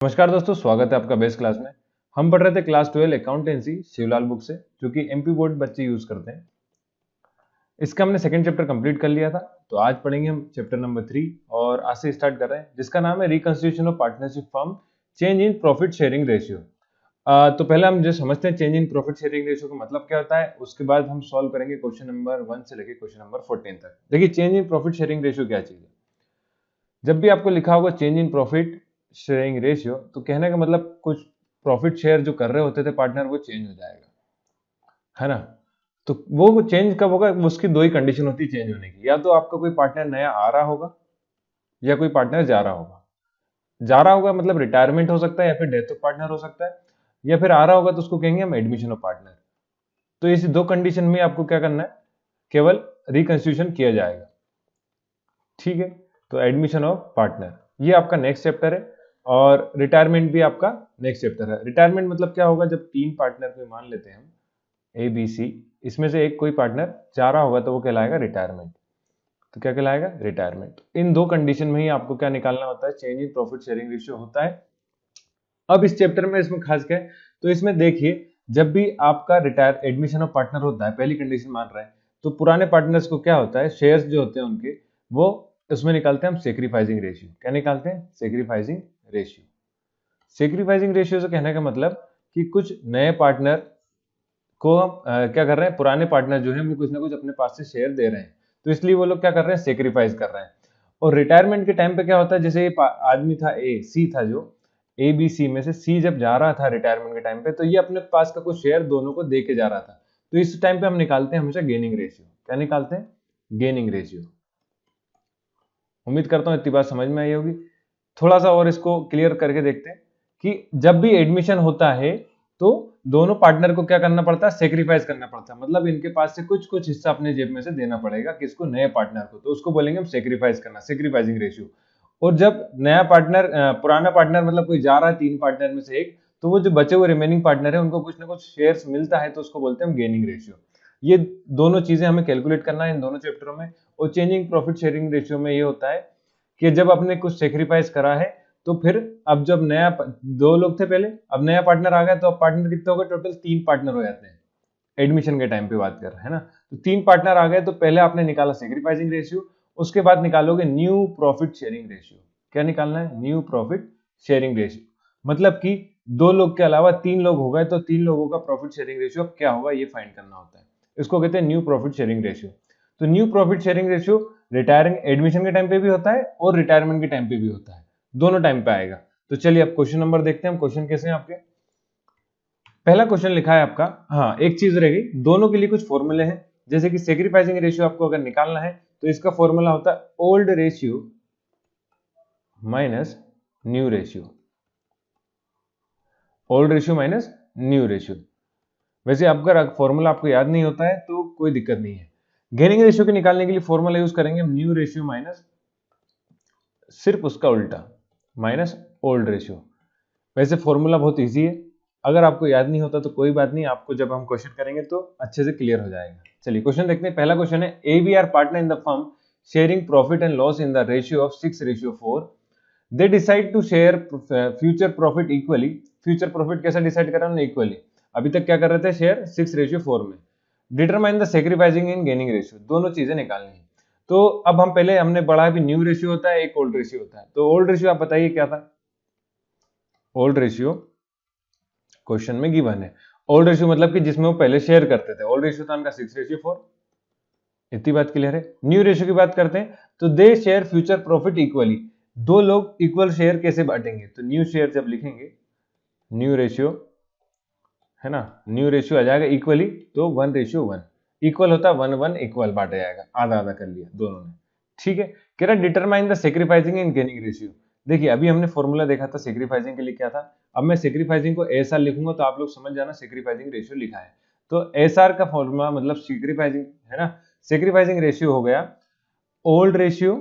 नमस्कार दोस्तों, स्वागत है आपका बेस क्लास में। हम पढ़ रहे थे क्लास 12 अकाउंटेंसी शिवलाल बुक से, जो कि एमपी बोर्ड बच्चे यूज करते हैं। इसका हमने सेकंड चैप्टर कंप्लीट कर लिया था, तो आज पढ़ेंगे हम चैप्टर नंबर 3 और आज से स्टार्ट कर रहे हैं, जिसका नाम है reconstitution of partnership firm, change in profit sharing ratio. तो पहले हम जो समझते हैं change in profit sharing ratio का मतलब क्या होता है, उसके बाद हम सॉल्व करेंगे क्वेश्चन नंबर 1 से लेकर क्वेश्चन नंबर 14 तक। देखिए, change in profit sharing ratio क्या चीज है। जब भी आपको लिखा होगा change in profit sharing ratio, तो कहने का मतलब कुछ प्रॉफिट शेयर जो कर रहे होते थे पार्टनर, वो चेंज हो जाएगा, है ना। तो वो चेंज कब होगा, उसकी दो ही कंडीशन होती है चेंज होने की। या तो आपका कोई पार्टनर नया आ रहा होगा, या कोई पार्टनर जा रहा होगा। जा रहा होगा मतलब रिटायरमेंट हो सकता है, या फिर डेथ ऑफ पार्टनर हो सकता है, या फिर आ रहा होगा तो उसको कहेंगे हम एडमिशन ऑफ पार्टनर। तो इस दो कंडीशन में आपको क्या करना है, केवल रिकंस्टिट्यूशन किया जाएगा, ठीक है। तो एडमिशन ऑफ पार्टनर ये आपका नेक्स्ट चैप्टर है, और रिटायरमेंट भी आपका नेक्स्ट चैप्टर है। रिटायरमेंट मतलब क्या होगा, जब तीन पार्टनर को मान लेते हैं हम ए बी सी, इसमें से एक कोई पार्टनर जा रहा होगा तो वो कहलाएगा रिटायरमेंट। तो क्या कहलाएगा, रिटायरमेंट। इन दो कंडीशन में ही आपको क्या निकालना होता है, change in profit sharing ratio होता है। अब इस चैप्टर में इसमें खास क्या है, तो इसमें देखिए, जब भी आपका रिटायर एडमिशन ऑफ पार्टनर होता है, पहली कंडीशन मान रहे हैं, तो पुराने पार्टनर्स को क्या होता है, शेयर्स जो होते हैं उनके, वो उसमें निकालते हैं हम सेक्रीफाइसिंग रेशियो। क्या निकालते हैं, सेक्रीफाइसिंग रेशियो। सेक्रीफाइसिंग रेशियो से कहने का मतलब कि कुछ नए पार्टनर को हम क्या कर रहे हैं, पुराने पार्टनर जो है वो कुछ ना कुछ अपने पास से शेयर दे रहे हैं, तो इसलिए वो लोग क्या कर रहे हैं, सेक्रीफाइस कर रहे हैं। और रिटायरमेंट के टाइम पे क्या होता है, जैसे ये आदमी था ए सी था, जो ए बी सी में से सी जब जा रहा था रिटायरमेंट के टाइम पे, तो ये अपने पास का कुछ शेयर दोनों को दे के जा रहा था। तो इस टाइम पे हम निकालते हैं हमेशा गेनिंग रेशियो। क्या निकालते हैं, गेनिंग रेशियो। उम्मीद करता हूं इतनी बात समझ में आई होगी। थोड़ा सा और इसको क्लियर करके देखते हैं कि जब भी एडमिशन होता है तो दोनों पार्टनर को क्या करना पड़ता है, सेक्रीफाइस करना पड़ता है। मतलब इनके पास से कुछ कुछ हिस्सा अपने जेब में से देना पड़ेगा, किसको, नए पार्टनर को। तो उसको बोलेंगे हम सेक्रीफाइस करना, सेक्रीफाइसिंग रेशियो। और जब नया पार्टनर पुराना पार्टनर मतलब कोई जा रहा है तीन पार्टनर में से एक, तो वो जो बचे हुए रिमेनिंग पार्टनर है उनको कुछ ना कुछ शेयर्स मिलता है, तो उसको बोलते हैं हम गेनिंग रेशियो। ये दोनों चीजें हमें कैलकुलेट करना है इन दोनों चैप्टरों में। और चेंजिंग प्रॉफिट शेयरिंग रेशियो में ये होता है कि जब आपने कुछ सेक्रीफाइस करा है, तो फिर अब जब नया, दो लोग थे पहले, अब नया पार्टनर आ गया, तो अब पार्टनर कितने हो गए, टोटल तीन पार्टनर हो जाते हैं। एडमिशन के टाइम पे बात कर रहे हैं ना, तो तीन पार्टनर आ गए, तो पहले आपने निकाला सेक्रीफाइसिंग रेशियो, उसके बाद निकालोगे न्यू प्रॉफिट शेयरिंग रेशियो। क्या निकालना है, न्यू प्रॉफिट शेयरिंग रेशियो। मतलब कि दो लोग के अलावा तीन लोग हो गए, तो तीन लोगों का प्रॉफिट शेयरिंग रेशियो क्या होगा, ये फाइंड करना होता है। इसको कहते हैं न्यू प्रॉफिट शेयरिंग रेशियो। तो new profit sharing ratio retiring admission के टाइम पे भी होता है और रिटायरमेंट के टाइम पे भी होता है, दोनों टाइम पे आएगा। तो चलिए अब क्वेश्चन नंबर देखते हैं हम, क्वेश्चन कैसे हैं आपके। पहला क्वेश्चन लिखा है आपका, हाँ एक चीज रह गई, दोनों के लिए कुछ फॉर्मूले हैं। जैसे कि सेक्रीफाइसिंग रेशियो आपको अगर निकालना है, तो इसका फॉर्मूला होता है old ratio minus new ratio. Old ratio minus new ratio. वैसे अगर फॉर्मूला आपको याद नहीं होता है तो कोई दिक्कत नहीं है। गेनिंग रेशियो के निकालने के लिए फॉर्मूला यूज करेंगे हम न्यू रेशियो माइनस सिर्फ उसका उल्टा माइनस ओल्ड रेशियो। वैसे फॉर्मूला बहुत इजी है, अगर आपको याद नहीं होता तो कोई बात नहीं, आपको जब हम क्वेश्चन करेंगे तो अच्छे से क्लियर हो जाएगा। चलिए क्वेश्चन देखते हैं। पहला क्वेश्चन है, A B are partner in the firm sharing profit and loss in the ratio of 6:4। They decide to share future profit equally. Future profit कैसा डिसाइड करा उन्होंने, इक्वली। अभी तक क्या कर रहे थे, शेयर 6:4 में। Determine the sacrificing in gaining ratio, दोनों चीजें निकालनी है। तो अब हम पहले हमने पढ़ा है भी न्यू रेशियो होता है, एक ओल्ड रेशियो होता है। तो ओल्ड रेशियो आप बताइए क्या था, ओल्ड रेशियो क्वेश्चन में गिवन है। ओल्ड रेशियो मतलब कि जिसमें वो पहले शेयर करते थे, ओल्ड रेशियो था उनका 6:4। इतनी बात क्लियर है। न्यू रेशियो की बात करते हैं, तो दे शेयर फ्यूचर प्रॉफिट इक्वली। दो लोग इक्वल शेयर कैसे बांटेंगे, तो न्यू शेयर जब लिखेंगे, न्यू रेशियो है ना, न्यू रेशियो आ जाएगा इक्वली, तो 1:1। इक्वल होता है 1:1, इक्वल बांटा जाएगा, आधा आधा कर लिया दोनों ने, ठीक है। कह रहा determine the sacrificing in gaining ratio. देखिए अभी हमने फॉर्मूला देखा था सेक्रीफाइसिंग के लिए क्या था। अब मैं सेक्रीफाइसिंग को ऐसा लिखूंगा तो आप लोग समझ जाना सेक्रीफाइसिंग रेशियो लिखा है। तो एसआर का फॉर्मूला मतलब सेक्रीफाइसिंग है ना, सेक्रीफाइसिंग रेशियो हो गया ओल्ड रेशियो,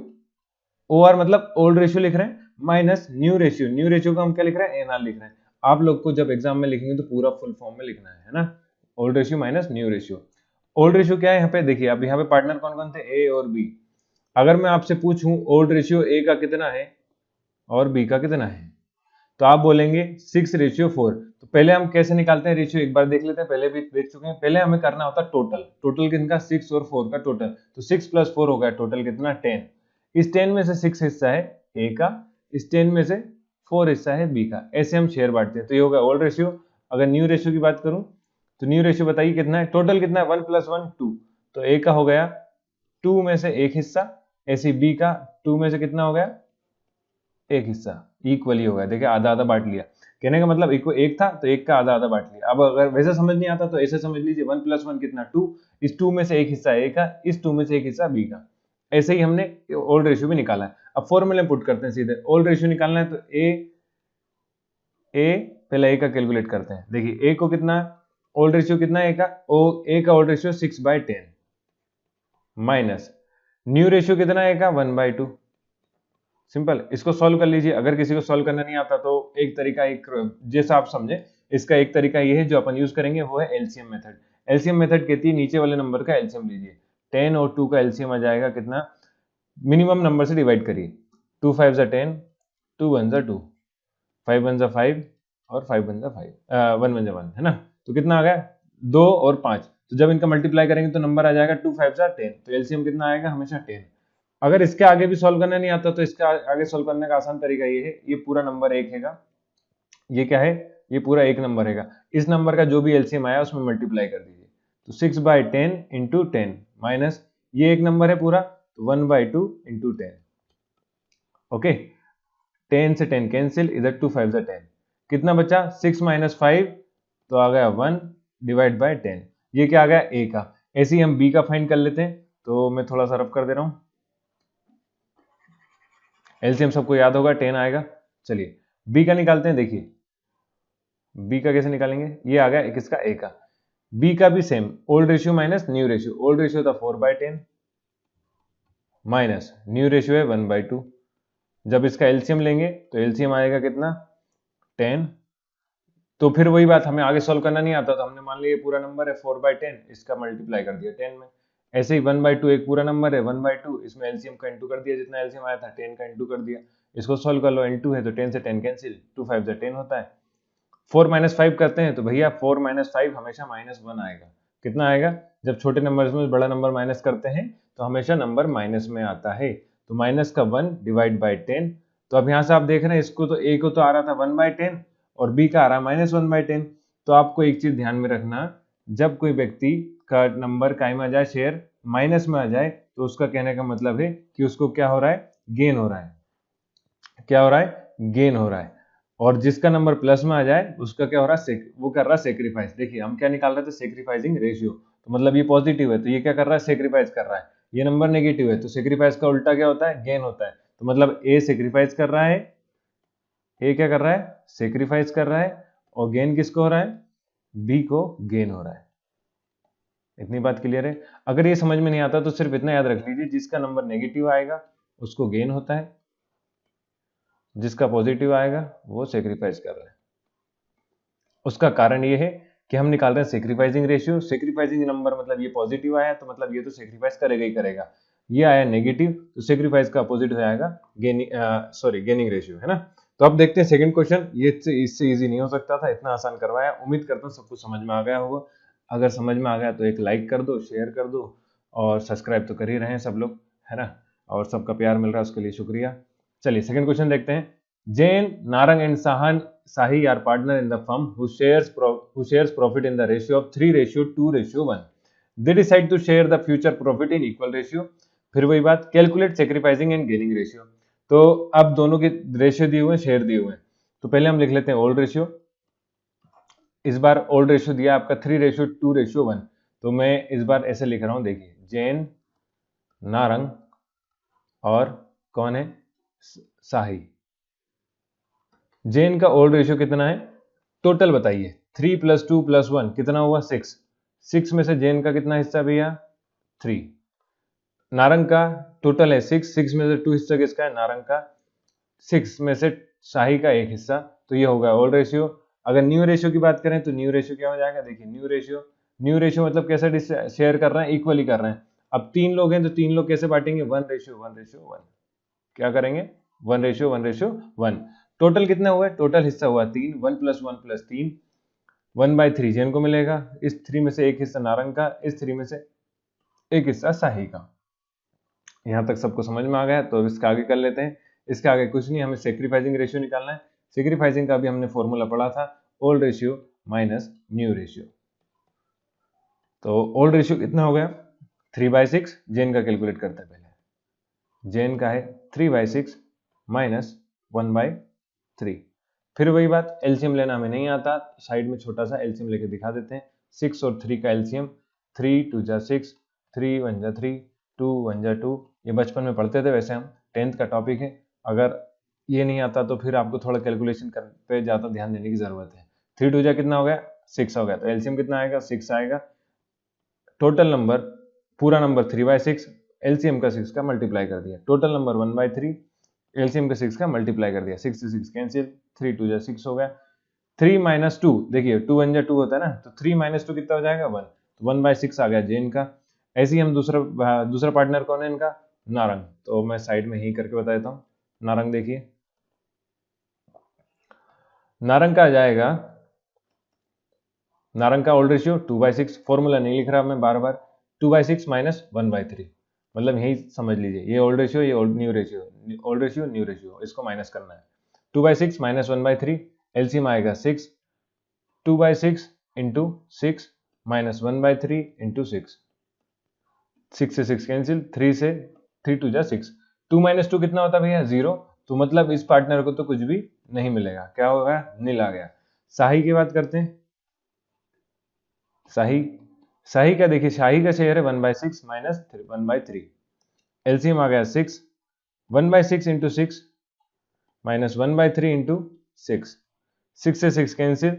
ओआर मतलब ओल्ड रेशियो लिख रहे हैं, minus new ratio. New ratio को हम क्या लिख रहे हैं, एनआर लिख रहे हैं। आप लोग को जब एग्जाम में लिखेंगे तो पूरा फुल फॉर्म में लिखना है ना। Old ratio minus new ratio. Old ratio क्या है, यहाँ पे देखिए, अब यहाँ पे पार्टनर कौन कौन थे, ए और बी। अगर मैं आपसे पूछूं ओल्ड रेशियो ए का कितना है और बी का कितना है, तो आप बोलेंगे 6:4। तो पहले हम कैसे निकालते हैं रेशियो, एक बार देख लेते हैं, पहले भी देख चुके हैं। पहले हमें करना होता है टोटल, टोटल कितना 6 और 4 का टोटल, तो 6 + 4 हो गया टोटल कितना 10। इस 10 में से 6 हिस्सा है ए का, इस 10 में से 4 हिस्सा है बी का, ऐसे हम शेयर बांटते हैं। तो ये होगा ओल्ड रेशियो। अगर न्यू रेशियो की बात करूं तो न्यू रेशियो बताइए कितना है, टोटल कितना है 1 + 1 2, तो ए का हो गया 2 में से एक हिस्सा, ऐसे बी का 2 में से कितना हो गया एक हिस्सा, इक्वली हो गया। देखिए आधा आधा बांट लिया, कहने का मतलब एक था तो एक का आधा आधा बांट लिया। अब अगर वैसे समझ नहीं आता तो ऐसे समझ लीजिए 1 + 1 कितना 2, इस 2 में से एक हिस्सा ए का, इस 2 में से एक हिस्सा बी का। ऐसे ही हमने ओल्ड रेशियो भी निकाला है। अब फॉर्मूले में पुट करते हैं सीधे, ओल्ड रेशियो निकालना है तो ए पहले ए का कैलकुलेट करते हैं। देखिए ए को कितना ओल्ड रेशियो कितना है ए का old ratio 6/10 minus new ratio कितना है ए का 1/2। सिंपल, इसको सॉल्व कर लीजिए। अगर किसी को सॉल्व करना नहीं आता तो एक तरीका, एक जैसा आप समझे, इसका एक तरीका ये है जो अपन यूज करेंगे, वो है एलसीएम मेथड। एलसीएम मेथड कहती है नीचे वाले नंबर का एलसीएम लीजिए। 10 और 2 का एलसीएम आ जाएगा कितना, मिनिमम नंबर से डिवाइड करिए। 2 5 = 10, 2 1 = 2, 5 1 = 5 और 5 1 = 5, 1 1 = 1, है ना। तो कितना आ गया 2 और 5, तो जब इनका मल्टीप्लाई करेंगे तो नंबर आ जाएगा 2 5 = 10, तो एलसीएम कितना आएगा हमेशा 10। अगर इसके आगे भी सॉल्व करना नहीं आता तो इसके आगे सॉल्व करने का आसान तरीका ये है, ये पूरा नंबर एक हैगा, ये क्या है, ये पूरा एक नंबर हैगा, इस नंबर का जो भी एलसीएम आया उसमें मल्टीप्लाई कर दीजिए। तो 6/10 × 10 माइनस ये एक नंबर है पूरा, तो 1/2 × 10। ओके, 10 से 10 कैंसिल, इधर 2 5 = 10, कितना बचा 6 - 5, तो आ गया 1 / 10। ये क्या आ गया ए का। ऐसे ही हम बी का फाइंड कर लेते हैं, तो मैं थोड़ा सा रफ कर दे रहा हूं। एलसीएम सबको याद होगा 10 आएगा। चलिए बी का निकालते हैं। देखिए बी का कैसे निकालेंगे, ये आ गया किसका ए का। बी का भी same, old ratio minus new ratio. Old ratio था 4/10 माइनस न्यू रेशियो है 1/2। जब इसका एलसीएम लेंगे तो एलसीएम आएगा कितना 10। तो फिर वही बात, हमें आगे सॉल्व करना नहीं आता तो हमने मान लिया ये पूरा नंबर है 4/10, इसका मल्टीप्लाई कर दिया 10 में। ऐसे ही 1/2 एक पूरा नंबर है 1/2, इसमें एलसीएम का इंटू कर दिया, जितना एलसीएम आया था 10 का इंटू कर दिया। इसको सॉल्व कर लो, इंटू है तो 10 से 10 कैंसिल, 2 5 = 10 होता है। 4 - 5 करते हैं तो भैया 4 - 5 हमेशा -1 आएगा। कितना आएगा, जब छोटे नंबर्स में बड़ा नंबर माइनस करते हैं तो हमेशा नंबर माइनस में आता है। तो माइनस का 1 / 10। तो अब यहाँ से आप देख रहे हैं इसको, तो ए को तो आ रहा था 1/10 और बी का आ रहा है -1/10। तो आपको एक चीज ध्यान में रखना, जब कोई व्यक्ति का नंबर काय में आ जाए, शेयर माइनस में आ जाए, तो उसका कहने का मतलब है कि उसको क्या हो रहा है, गेन हो रहा है। क्या हो रहा है, गेन हो रहा है। और जिसका नंबर प्लस में आ जाए उसका क्या हो रहा है, वो कर रहा है सेक्रीफाइस। देखिए हम क्या निकाल रहे थे, सेक्रीफाइसिंग रेशियो, तो मतलब ये पॉजिटिव है तो ये क्या कर रहा है, सेक्रीफाइस कर रहा है। ये नंबर नेगेटिव है तो सेक्रीफाइस का उल्टा क्या होता है, गेन होता है। तो मतलब ए सेक्रीफाइस कर रहा है, ए क्या कर रहा है, सेक्रीफाइस कर रहा है, और गेन किसको हो रहा है, बी को गेन हो रहा है। इतनी बात क्लियर है। अगर ये समझ में नहीं आता तो सिर्फ इतना याद रख लीजिए, जिसका नंबर नेगेटिव आएगा उसको गेन होता है, जिसका पॉजिटिव आएगा वो सेक्रीफाइस कर रहा है। उसका कारण ये है कि हम निकाल रहे हैं सेक्रीफाइसिंग रेशियो। सेक्रीफाइसिंग नंबर मतलब ये पॉजिटिव आया तो मतलब ये तो सेक्रीफाइस करेगा ही करेगा। ये आया नेगेटिव तो सेक्रीफाइस का अपोजिट हो जाएगा गेनिंग रेशियो, है ना। तो अब देखते हैं सेकंड क्वेश्चन। ये इससे इजी नहीं हो सकता था, इतना आसान करवाया। उम्मीद करता हूँ सब कुछ समझ में आ गया होगा। अगर समझ में आ गया तो एक लाइक कर दो, शेयर कर दो, और सब्सक्राइब तो कर ही रहे हैं सब लोग, है ना। और सबका प्यार मिल रहा है उसके लिए शुक्रिया। चलिए सेकंड क्वेश्चन देखते हैं। Jane, Narang and Sahi are partner in the firm who shares profit in the ratio of 3:2:1. They decide to share the future profit in equal ratio. फिर वही बात, calculate sacrificing and gaining ratio. तो अब दोनों के ratio दिए हुए हैं, शेयर दिए हुए हैं। तो पहले हम लिख लेते हैं ओल्ड रेशियो। इस बार ओल्ड रेशियो दिया आपका 3:2:1। तो मैं इस बार ऐसे लिख रहा हूं, देखिए जैन, नारंग और कौन है, साही। जेन का ओल्ड रेशियो कितना है, टोटल बताइए। 3 + 2 + 1 कितना हुआ, 6। 6 में से जेन का कितना हिस्सा भैया, 3। नारंग का टोटल है 6, 6 में से 2 हिस्सा किसका है, नारंग का। 6 में से शाही का एक हिस्सा, तो ये होगा ओल्ड रेशियो। अगर न्यू रेशियो की बात करें तो न्यू रेशियो क्या हो जाएगा, देखिए न्यू रेशियो मतलब कैसे शेयर कर रहे हैं, इक्वली कर रहे हैं। अब 3 लोग हैं तो 3 लोग कैसे बांटेंगे, 1:1:1। क्या करेंगे, 1:1:1। टोटल कितना हुआ है, टोटल हिस्सा हुआ 3, 1 + 1 + 3, 1/3 जैन को मिलेगा, इस 3 में से एक हिस्सा नारंग का, इस 3 में से एक हिस्सा शाही का। यहाँ तक सबको समझ में आ गया, तो इसका आगे कर लेते हैं। इसके आगे कुछ नहीं, हमें सेक्रीफाइसिंग रेशियो निकालना है। सेक्रीफाइसिंग का भी हमने फॉर्मूला पढ़ा था, old ratio minus new ratio. तो ओल्ड रेशियो कितना हो गया 3/6, जेन का कैलकुलेट करते हैं पहले। जेन का है 3/6 माइनस 1/3। फिर वही बात, एलसीएम लेना हमें नहीं आता, साइड में छोटा सा एलसीएम लेके दिखा देते हैं। 6 और 3 का एलसीएम, 3 × 2 = 6, 3 × 1 = 3, 2 × 1 = 2। ये बचपन में पढ़ते थे, वैसे हम 10th का टॉपिक है। अगर ये नहीं आता तो फिर आपको थोड़ा कैलकुलेशन पे ज़्यादा ध्यान देने की जरूरत है। 3 × 2 = कितना हो गया 6 हो गया, तो एलसीएम कितना आएगा 6 आएगा। टोटल नंबर, पूरा नंबर 3/6, एलसीएम का 6 का मल्टीप्लाई कर दिया। टोटल नंबर 1/3, एलसीएम का 6 का मल्टीप्लाई कर दिया। 6 से 6 कैंसिल, 3 × 2 = 6 हो गया। 3 - 2, देखिए 2 × 1 = 2 होता है ना, तो 3 - 2 कितना हो जाएगा 1, तो 1/6 आ गया जेन का। ऐसे ही हम दूसरा पार्टनर कौन है इनका, नारंग, तो मैं साइड में ही करके बता देता हूँ। नारंग देखिए, नारंग का आ जाएगा, नारंग का ओल्ड रेशियो 2/6, फॉर्मूला नहीं लिख रहा मैं बार बार, 2/6 माइनस 1/3, मतलब यही समझ लीजिए, ये ओल्ड रेशियो, ये new ratio, old ratio new ratio, इसको माइनस करना है। 2/6 माइनस 1/3, एलसीएम आएगा 6, 2/6 इंटू 6 माइनस 1/3 इंटू 6, 6 से 6 कैंसिल, 3 से 3 × 2 = 6, 2 - 2 कितना होता है भैया 0, तो मतलब इस पार्टनर को तो कुछ भी नहीं मिलेगा, क्या होगा नील आ गया। शाही की बात करते हैं, शाही का देखिए, शाही का शेयर है 1/6 माइनस 1/3, एलसीएम आ गया 6, 1/6 इंटू 6 माइनस 1/3 इंटू 6, 6 से 6 कैंसिल,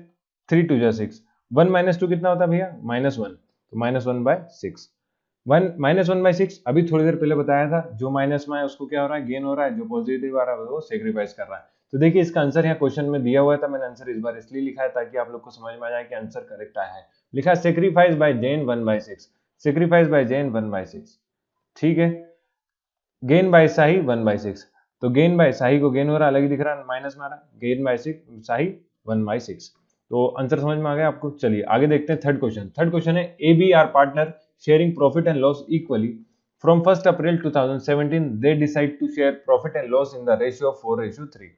3 × 2 = 6, 1 - 2 कितना होता है भैया -1, तो -1/6, 1 - अभी थोड़ी देर पहले बताया था, जो माइनस में है उसको क्या हो रहा है गेन हो रहा है, जो पॉजिटिव आ रहा है वो सेक्रीफाइस कर रहा है। तो देखिए इसका आंसर यहाँ क्वेश्चन में दिया हुआ था, मैंने आंसर इस बार इसलिए लिखा है ताकि आप लोग को समझ में आ जाए कि आंसर करेक्ट आया है। लिखा सेक्रीफाइस बाय जेन 1/6, सेक्रीफाइस बाय जेन 1/6, ठीक है। गेन बाय शाही 1/6, तो गेन बाय शाही को गेन हो रहा अलग ही दिख रहा है, माइनस में आ रहा, गेन बाय शाही 1/6, तो आंसर समझ में आ गया आपको। चलिए आगे देखते हैं थर्ड क्वेश्चन। थर्ड क्वेश्चन है A B are partner sharing profit and loss equally. From 1st April 2017, they decide to share profit and loss in the ratio of 4:3.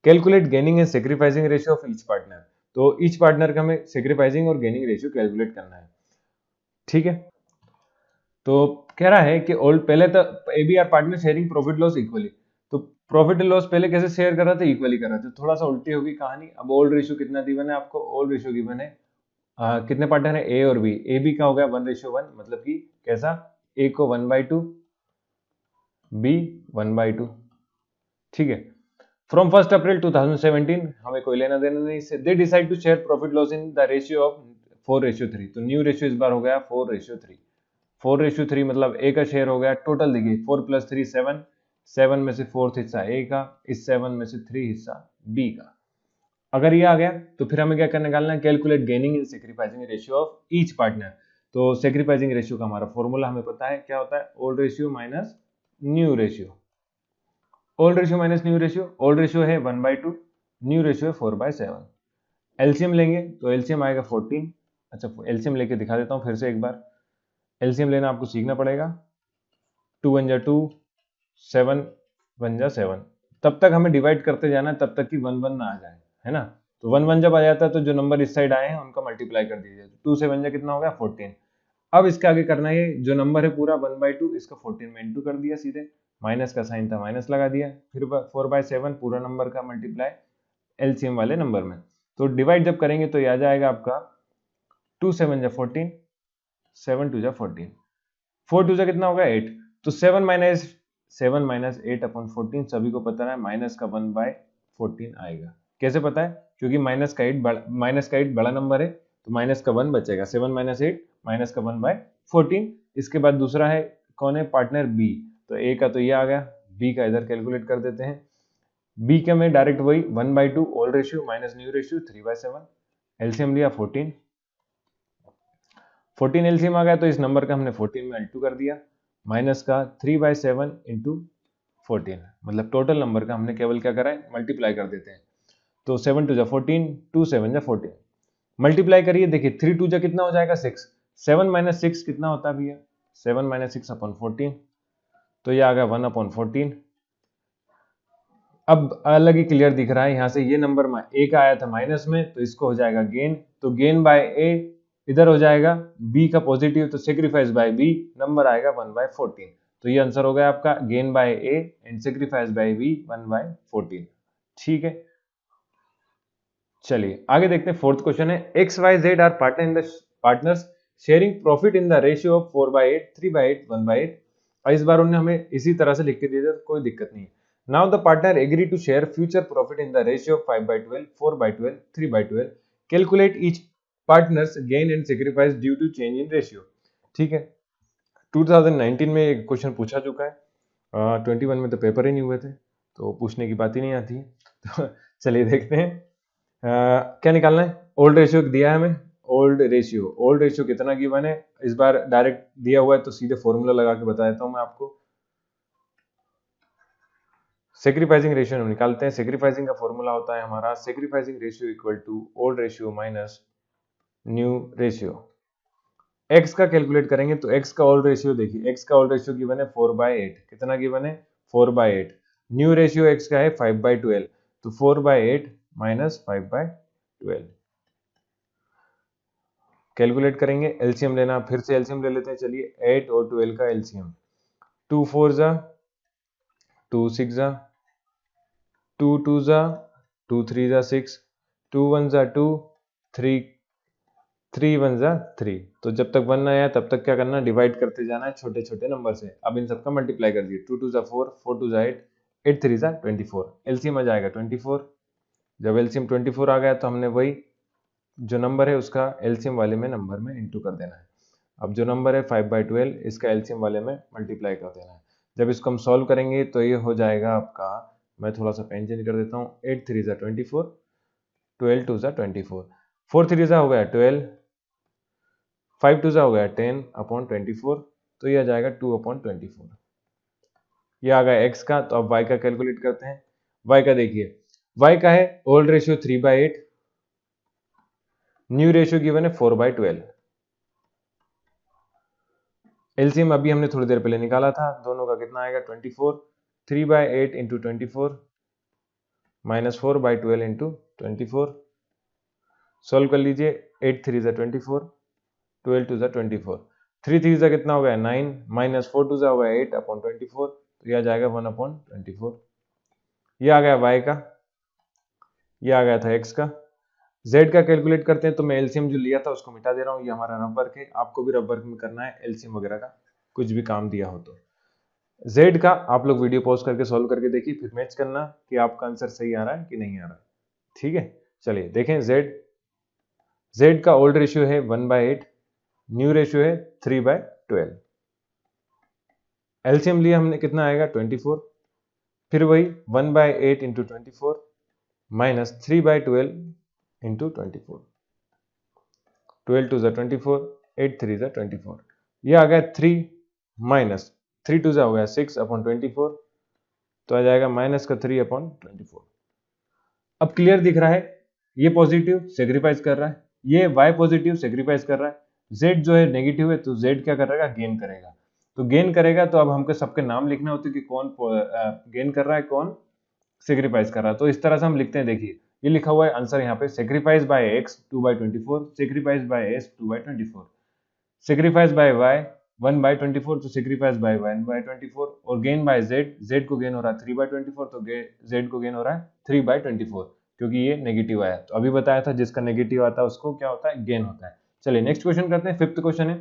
Calculate gaining and sacrificing ratio of each partner. तो each partner का हमें sacrificing और gaining ratio calculate करना है, ठीक है। तो कह रहा है कि पहले तो A B are partner sharing profit loss equally, तो प्रॉफिट लॉस पहले कैसे शेयर कर रहा था, इक्वली कर रहा था, थोड़ा सा उल्टी होगी कहानी। अब ओल्ड रेशियो कितना गिवन है आपको, ओल्ड रेशियो गिवन है कितने पार्टनर है ए और बी, ए बी का हो गया 1:1, मतलब कि कैसा, ए को 1/2, बी 1/2, ठीक है। फ्रॉम 1st April 2017, हमें कोई लेना देना नहीं इससे। They decide to share profit loss in the ratio of 4:3, तो न्यू रेशियो इस बार हो गया 4:3, 4:3 मतलब ए का शेयर हो गया, टोटल देखिए 4 + 3 7, 7 में से 4th हिस्सा ए का, इस 7 में से 3 हिस्सा बी का। अगर ये आ गया तो फिर हमें क्या करना, निकालना है calculate gaining and sacrificing ratio of each partner. तो सेक्रीफाइसिंग रेशियो का हमारा फॉर्मूला हमें पता है, क्या होता है, old ratio minus new ratio. Old ratio minus new ratio, old ratio है 1/2, न्यू रेशियो है 4/7। एलसीएम लेंगे तो एलसीएम आएगा 14। अच्छा एलसीएम लेके दिखा देता हूँ फिर से एक बार, एलसीएम लेना आपको सीखना पड़ेगा। 2 × 1 = 2, 7 × 1 = 7, तब तक हमें डिवाइड करते जाना है, तब तक कि 1 1 ना आ जाए, है ना। तो 1 1 जब आ जाता है तो जो नंबर इस साइड आए हैं उनका मल्टीप्लाई कर दीजिए, 2 से 1 कितना हो गया 14। अब इसके आगे करना है, जो नंबर है पूरा 1/2, इसका 14 में इंटू कर दिया, सीधे माइनस का साइन था माइनस लगा दिया, फिर 4/7 पूरा नंबर का मल्टीप्लाई एलसीएम वाले नंबर में। तो डिवाइड जब करेंगे तो ये आ जाएगा आपका 2 × 7 = 14, 7 × 2 = 14, 4 × 2 कितना होगा 8, तो 7 - 8/14, सभी को पता है माइनस का 1/14 आएगा। कैसे पता है, क्योंकि माइनस का 8 बड़ा नंबर है, तो माइनस का 1 बचेगा, 7 - 8 माइनस का 1/14। इसके बाद दूसरा है कौन है, पार्टनर बी, तो ए का तो ये आ गया, बी का इधर कैलकुलेट कर देते हैं। बी के में डायरेक्ट वही 1/2 old ratio minus new ratio 3/7, LCM लिया 14 एलसीएम आ गया, तो इस नंबर का हमने 14 में L2 कर दिया, माइनस का 3/7 इंटू 14, मतलब टोटल नंबर का हमने केवल क्या करा है, मल्टीप्लाई कर देते हैं। तो 7 2 जा 14, 2 7 जा 14, मल्टीप्लाई करिए, देखिए 3 2 जा कितना हो जाएगा 6, 7 माइनस 6 कितना होता है भैया, 7 माइनस 6 अपॉन 14, तो ये आ गया 1 अपॉन 14। अब अलग ही क्लियर दिख रहा है यहाँ से, ये नंबर ए का आया था माइनस में, तो इसको हो जाएगा गेन, तो गेन बाय ए इधर हो जाएगा बी का पॉजिटिव, तो सेक्रीफाइस बाय बी, नंबर आएगा 1/14। तो ये आंसर हो गया आपका gain by A and sacrifice by B 1/14। ठीक है, चलिए आगे देखते हैं। फोर्थ क्वेश्चन है, X Y Z are partner in the partners sharing profit in the ratio of 4/8, 3/8, 1/8। और इस बार उन्होंने हमें इसी तरह से लिख के दिया था, तो कोई दिक्कत नहीं है। Now the partner agree to share future profit in the ratio of 5/12, 4/12, 3/12। Calculate each partners gain and sacrifice due to change in ratio. ठीक है, 2019 में एक क्वेश्चन पूछा चुका है, 21 में तो पेपर ही नहीं हुए थे, तो पूछने की बात ही नहीं आती है। तो चलिए देखते हैं क्या निकालना है। ओल्ड रेशियो दिया है हमें, ओल्ड रेशियो कितना गिवन है, इस बार डायरेक्ट दिया हुआ है तो सीधे फॉर्मूला लगा के बता देता हूं मैं आपको। सेक्रीफाइसिंग रेशियो हम निकालते हैं। सेक्रीफाइसिंग का फॉर्मूला होता है हमारा sacrificing ratio equal to old ratio minus new ratio. X का कैलकुलेट करेंगे तो एक्स का ओल्ड रेशियो देखिए, एक्स का ओल्ड रेशियो गिवन है 4/8, कितना गिवन है 4/8। न्यू रेशियो एक्स का है 5/12, तो 4/8 माइनस 5/12 कैलकुलेट करेंगे। एलसीएम लेना, फिर से एलसीएम ले लेते हैं, चलिए 8 और 12 का एलसीएम, 2 4 जा 2 6 जा 2 2 जा 2 3 जा 6, 2 1 जा 2, 3 3 1 जा 3। तो जब तक 1 आया तब तक क्या करना, डिवाइड करते जाना है छोटे छोटे नंबर से। अब इन सबका मल्टीप्लाई कर दिए, 2 2 जा 4, 4 2 जा 8, 8 3 जा 24, एलसीएम आ जाएगा 24। जब एलसीएम 24 आ गया तो हमने वही जो नंबर है उसका एलसीएम वाले में नंबर में इंटू कर देना है। अब जो नंबर है 5/12, इसका एलसीएम वाले में मल्टीप्लाई कर देना है। जब इसको हम सॉल्व करेंगे तो ये हो जाएगा आपका, मैं थोड़ा सा पेन चेंज कर देता हूँ, 8 3 जा 24, 12 2 जा 24, 4 3 जा हो गया 12, 5 2 जा हो गया 10 अपॉन 24, तो ये आ जाएगा 2/24। ये आ गया एक्स का। तो अब वाई का कैलकुलेट करते हैं। वाई का देखिए, वाई का है old ratio 3/8, new ratio given है 4/12। एलसीएम अभी हमने थोड़ी देर पहले निकाला था, दोनों का कितना आएगा 24, 3/8 इंटू 24 माइनस 4/12 इंटू 24। सोल्व कर लीजिए, 8 3 जा 24, 12 2 जा 24, 3 3 जा कितना हो गया 9, माइनस 4 2 जा हो गया 8 अपॉन 24, तो यह आ जाएगा 1/24। ये आ गया वाई का, ये आ गया था एक्स का। जेड का कैलकुलेट करते हैं, तो मैं एलसीएम जो लिया था उसको मिटा दे रहा हूँ, ये हमारा रफ वर्क है, आपको भी रफ वर्क में करना है एलसीएम वगैरह का, कुछ भी काम दिया हो तो। जेड का आप लोग वीडियो पॉज करके सॉल्व करके देखिए, फिर मैच करना कि आपका आंसर सही आ रहा है कि नहीं आ रहा है। ठीक है, चलिए देखें। जेड का ओल्ड रेशियो है 1/8, न्यू रेशियो है 3/12। एलसीएम लिया हमने, कितना आएगा 24, फिर वही 1/8 इंटू 24 माइनस 3/12 इंटू 24, 12 2 जा 24, 8 3 जा 24, ये आ गया 3 माइनस 3 2 जा हो गया 6 अपॉन 24, तो आ जाएगा माइनस का 3 अपॉन 24। अब क्लियर दिख रहा है, ये पॉजिटिव सेक्रीफाइस कर रहा है, ये वाई पॉजिटिव सेक्रीफाइस कर रहा है, जेड जो है नेगेटिव है, तो जेड क्या करेगा गेन करेगा। तो गेन करेगा, तो अब हमको सबके नाम लिखना होते कि कौन गेन कर रहा है, कौन सेक्रीफाइस कर रहा है। तो इस तरह से हम लिखते हैं, देखिए ये लिखा हुआ है आंसर यहाँ पे, sacrifice by X 2/24, sacrifice by S 2/24, sacrifice by Y 1/24, तो सेक्रीफाइस बाय 1/24, और गेन बाय जेड, जेड को गेन हो रहा है 3/24, तो जेड को गेन हो रहा है 3/24, क्योंकि ये नेगेटिव आया। तो अभी बताया था जिसका नेगेटिव आता है उसको क्या होता है, गेन होता है। चलिए नेक्स्ट क्वेश्चन करते हैं। फिफ्थ क्वेश्चन है,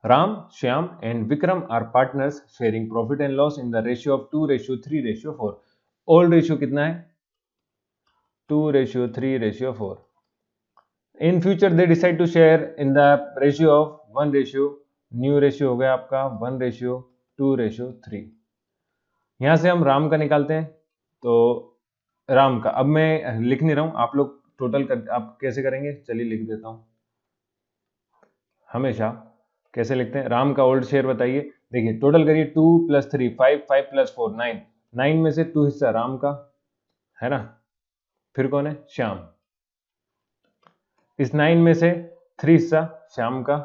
Ram, Shyam and Vikram are partners sharing profit and loss in the ratio of 2:3:4। Old ratio कितना है 2:3:4। In future they decide to share in the ratio of 1 ratio, new ratio हो गया आपका 1:2:3। यहां से हम राम का निकालते हैं, तो राम का अब मैं लिख नहीं रहा हूं, आप लोग टोटल कर, आप कैसे करेंगे चलिए लिख देता हूं। हमेशा कैसे लिखते हैं, राम का ओल्ड शेयर बताइए, देखिए टोटल करिए 2 + 3 5, 5 + 4 9, 9 में से 2 हिस्सा राम का है ना, फिर कौन है, श्याम। इस 9 में से 3 हिस्सा श्याम का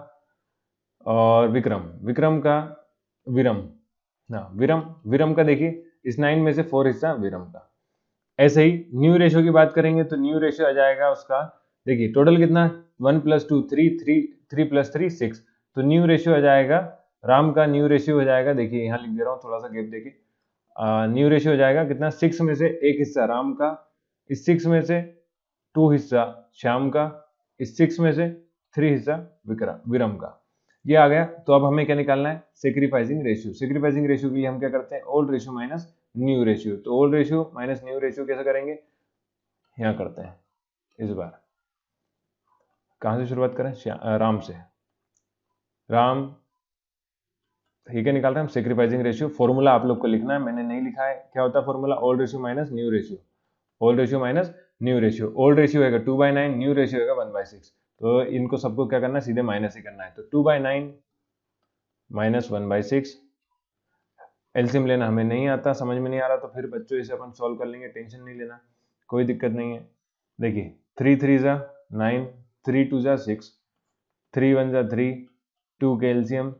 और विक्रम, विक्रम का विरम ना, विरम, विरम का देखिए इस 9 में से 4 हिस्सा विरम का। ऐसे ही न्यू रेशियो की बात करेंगे तो न्यू रेशियो आ जाएगा उसका, देखिए टोटल कितना 1 + 2 3, 3 + 3 6, तो न्यू रेशियो आ जाएगा राम का, न्यू रेशियो हो जाएगा, देखिए यहाँ लिख दे रहा हूँ, थोड़ा सा गैप देखिए, न्यू रेशियो हो जाएगा कितना 6 में से 1 हिस्सा राम का, इस 6 में से 2 हिस्सा श्याम का, इस 6 में से 3 हिस्सा विरम का, ये आ गया। तो अब हमें क्या निकालना है, सेक्रीफाइसिंग रेशियो। सेक्रीफाइसिंग रेशियो के लिए हम क्या करते हैं, old ratio minus new ratio. तो old ratio minus new ratio कैसे करेंगे, यहाँ करते हैं। इस बार कहां से शुरुआत करें, राम से। राम, ठीक है, निकाल रहे हैं हम सेक्रीफाइसिंग रेशियो। फॉर्मूला आप लोग को लिखना है, मैंने नहीं लिखा है। क्या होता है formula, old ratio minus new ratio, old ratio minus new ratio. Old ratio होगा 2/9, न्यू रेशियो होगा 1/6। तो इनको सबको क्या करना है, सीधे माइनस ही करना है। तो 2/9 माइनस 1/6, एलसीएम लेना हमें नहीं आता, समझ में नहीं आ रहा, तो फिर बच्चों इसे अपन सॉल्व कर लेंगे, टेंशन नहीं लेना, कोई दिक्कत नहीं है। देखिए 3 3 जा 9, 3 2 जा 6, 3 1 जा 3, 2 के एलसीएम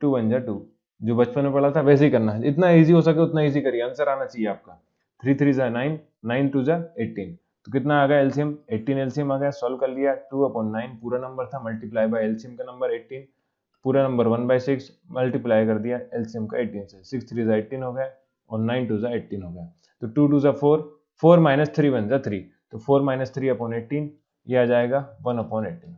2 1 जा 2, जो बचपन में पढ़ा था वैसे ही करना है, इतना इजी हो सके उतना इजी करिए, आंसर आना चाहिए आपका। 3 3 जा 9, 9 2 जा 18, तो कितना आ गया एलसीएम, 18 एलसीएम आ गया, सॉल्व कर लिया। 2/9 पूरा नंबर था, मल्टीप्लाई बाय एलसीएम का नंबर 18, पूरा नंबर 1/6, मल्टीप्लाई कर दिया एलसीएम का 18 से, 6 3 जा 18 हो गया और 9 2 जा 18 हो गया। तो 2 2 जा 4, 4 - 3 1 जा 3, तो 4 - 3/18, ये आ जाएगा 1/18।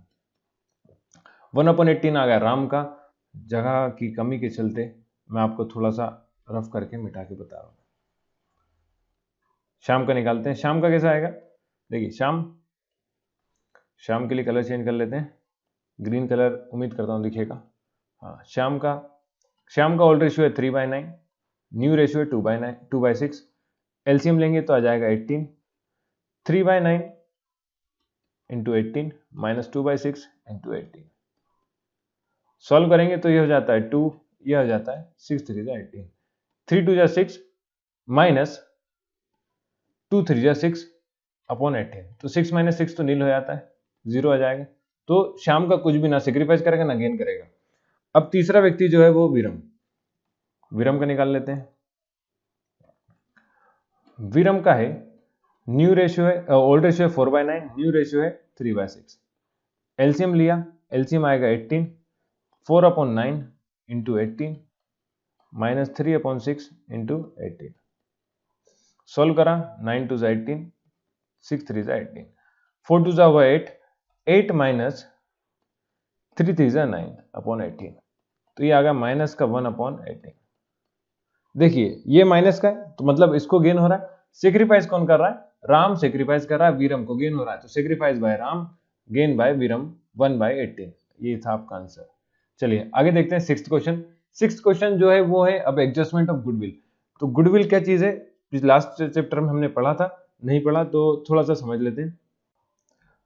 1/18 आ गया राम का। जगह की कमी के चलते मैं आपको थोड़ा सा रफ करके मिटा के बता रहा हूँ। शाम का निकालते हैं, शाम का कैसा आएगा, देखिए शाम के लिए कलर चेंज कर लेते हैं, ग्रीन कलर उम्मीद करता हूँ दिखेगा। हाँ, शाम का ओल्ड रेशियो है 3/9, न्यू रेशियो है 2/6, एलसीएम लेंगे तो आ जाएगा 18, 3/9 इंटू 18 माइनस 2/6 इंटू 18, सॉल्व करेंगे तो ये हो जाता है 2, ये हो जाता है 6 3 जा 18, 3 2 जा 6 माइनस 2 3 जा 6/18, तो 6 - 6 तो नील हो जाता है, 0 आ जाएगा। तो शाम का कुछ भी ना सेक्रीफाइस करेगा ना गेन करेगा। अब तीसरा व्यक्ति जो है वो विरम का निकाल लेते हैं। विरम का है न्यू रेशियो है, ओल्ड रेशियो है 4/9, न्यू रेशियो है 3/6, एलसीएम लिया, एलसीएम आएगा 18, 4/9 इंटू 18 माइनस 3/6 इंटू 18, सोल्व करा, 9 2 जा 18, 6 3 जा 18, 4 2 जा हुआ 8, 8 माइनस 3 3 जा 9/18, तो ये आ गया माइनस का 1/18। देखिए ये माइनस का है तो मतलब इसको गेन हो रहा है। सेक्रीफाइस कौन कर रहा है, राम सेक्रीफाइस कर रहा है, वीरम को गेन हो रहा है, तो sacrifice by Ram, gain by Veeram 1/18, ये था आपका आंसर। चलिए आगे देखते हैं सिक्स्थ क्वेश्चन। सिक्स्थ क्वेश्चन जो है वो है अब एडजस्टमेंट ऑफ गुडविल। तो गुडविल क्या चीज है, लास्ट चैप्टर में हमने पढ़ा था, नहीं पढ़ा तो थोड़ा सा समझ लेते हैं।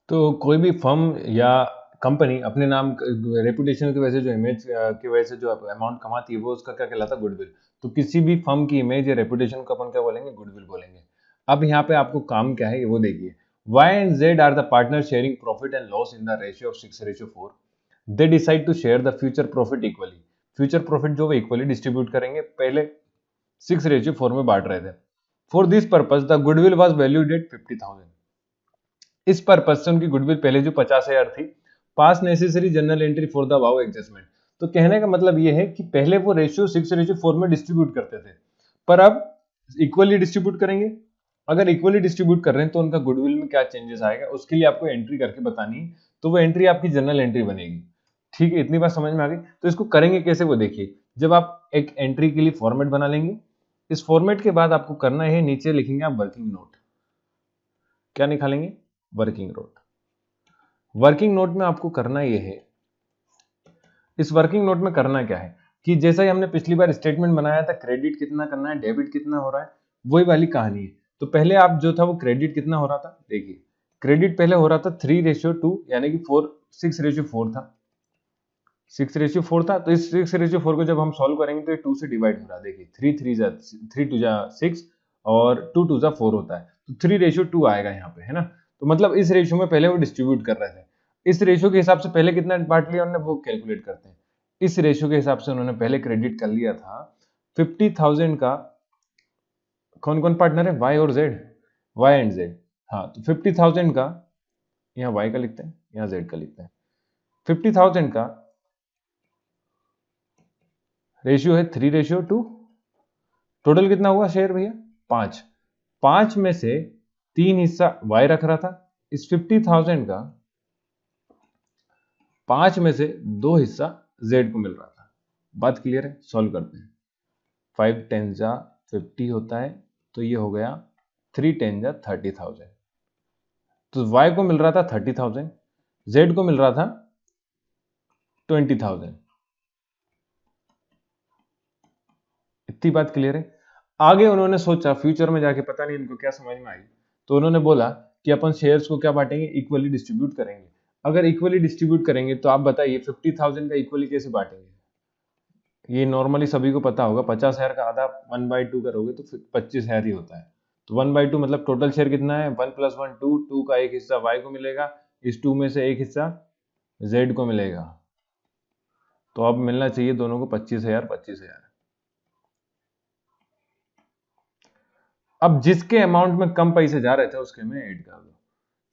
तो कोई भी फर्म या कंपनी अपने नाम रेपुटेशन की वजह से, जो इमेज की वजह से जो अमाउंट कमाती है वो उसका क्या कहलाता है, गुडविल। तो किसी भी फर्म की इमेज या रेपुटेशन को अपन क्या बोलेंगे, गुडविल बोलेंगे। अब यहाँ पे आपको काम क्या है वो देखिए। Y and Z are the partners sharing profit and loss in the ratio of 6:4. They decide to share the future profit equally. Future profit जो वो इक्वली डिस्ट्रीब्यूट करेंगे, पहले 6:4 में बांट रहे थे। For this purpose the goodwill was valued at 50,000। इस purpose से उनकी गुडविल पहले जो 50,000 थी, पास necessary general entry for the above adjustment. तो कहने का मतलब ये है कि पहले वो रेशियो 6:4 में डिस्ट्रीब्यूट करते थे, पर अब इक्वली डिस्ट्रीब्यूट करेंगे। अगर इक्वली डिस्ट्रीब्यूट कर रहे हैं तो उनका गुडविल में क्या चेंजेस आएगा, उसके लिए आपको एंट्री करके बतानी है। तो वो एंट्री आपकी जनरल एंट्री बनेगी। ठीक है, इतनी बात समझ में आ गई। तो इसको करेंगे कैसे वो देखिए। जब आप एक एंट्री के लिए फॉर्मेट बना लेंगे, इस फॉर्मेट के बाद आपको करना है, नीचे लिखेंगे आप वर्किंग नोट। क्या निकालेंगे, वर्किंग नोट। वर्किंग नोट में आपको करना यह है, इस वर्किंग नोट में करना क्या है कि जैसा ही हमने पिछली बार स्टेटमेंट बनाया था, क्रेडिट कितना करना है, डेबिट कितना हो रहा है, वही वाली कहानी है। तो पहले आप जो था वो क्रेडिट कितना हो रहा था, देखिए क्रेडिट पहले हो रहा था 3:2, यानी कि 6:4 था। 6:4 था, तो इस 6:4 को जब हम सॉल्व करेंगे तो ये 2 से डिवाइड हो रहा है। देखिए 3 2 और 2 2 4 होता है, तो 3:2 आएगा यहाँ पे, है ना। तो मतलब इस रेशियो में पहले वो डिस्ट्रीब्यूट कर रहे थे। इस रेशियो के हिसाब से पहले कितना बांट लिया उन्होंने, वो कैलकुलेट करते हैं। इस रेशियो के हिसाब से उन्होंने पहले क्रेडिट कर लिया था 50,000 का। कौन कौन पार्टनर है, वाई और जेड, वाई एंड जेड। हाँ, तो 50,000 का, यहाँ वाई का लिखते हैं, यहाँ जेड का लिखते हैं। 50,000 का रेशियो है 3:2। टोटल कितना हुआ शेयर भैया, 5। 5 में से 3 हिस्सा वाई रख रहा था। इस 50,000 का 5 में से 2 हिस्सा जेड को मिल रहा था। बात क्लियर है, सॉल्व करते हैं। 5 10 जा 50 होता है, तो ये हो गया 3 10 जा 30,000। तो वाई को मिल रहा था 30,000, जेड को मिल रहा था 20,000। इतनी बात क्लियर है। आगे उन्होंने सोचा, फ्यूचर में जाके पता नहीं इनको क्या समझ में आई, तो उन्होंने बोला कि अपन शेयर्स को क्या बांटेंगे, इक्वली डिस्ट्रीब्यूट करेंगे। अगर इक्वली डिस्ट्रीब्यूट करेंगे तो आप बताइए 50,000 का इक्वली कैसे बांटेंगे। ये नॉर्मली सभी को पता होगा, 50,000 का आधा 1/2 करोगे तो 25,000 ही होता है। तो 1/2 मतलब टोटल शेयर कितना है, 1 + 1 2, 2 का एक हिस्सा वाई को मिलेगा, इस 2 में से एक हिस्सा जेड को मिलेगा। तो अब मिलना चाहिए दोनों को 25,000 25,000। अब जिसके अमाउंट में कम पैसे जा रहे थे उसके में ऐड कर दो।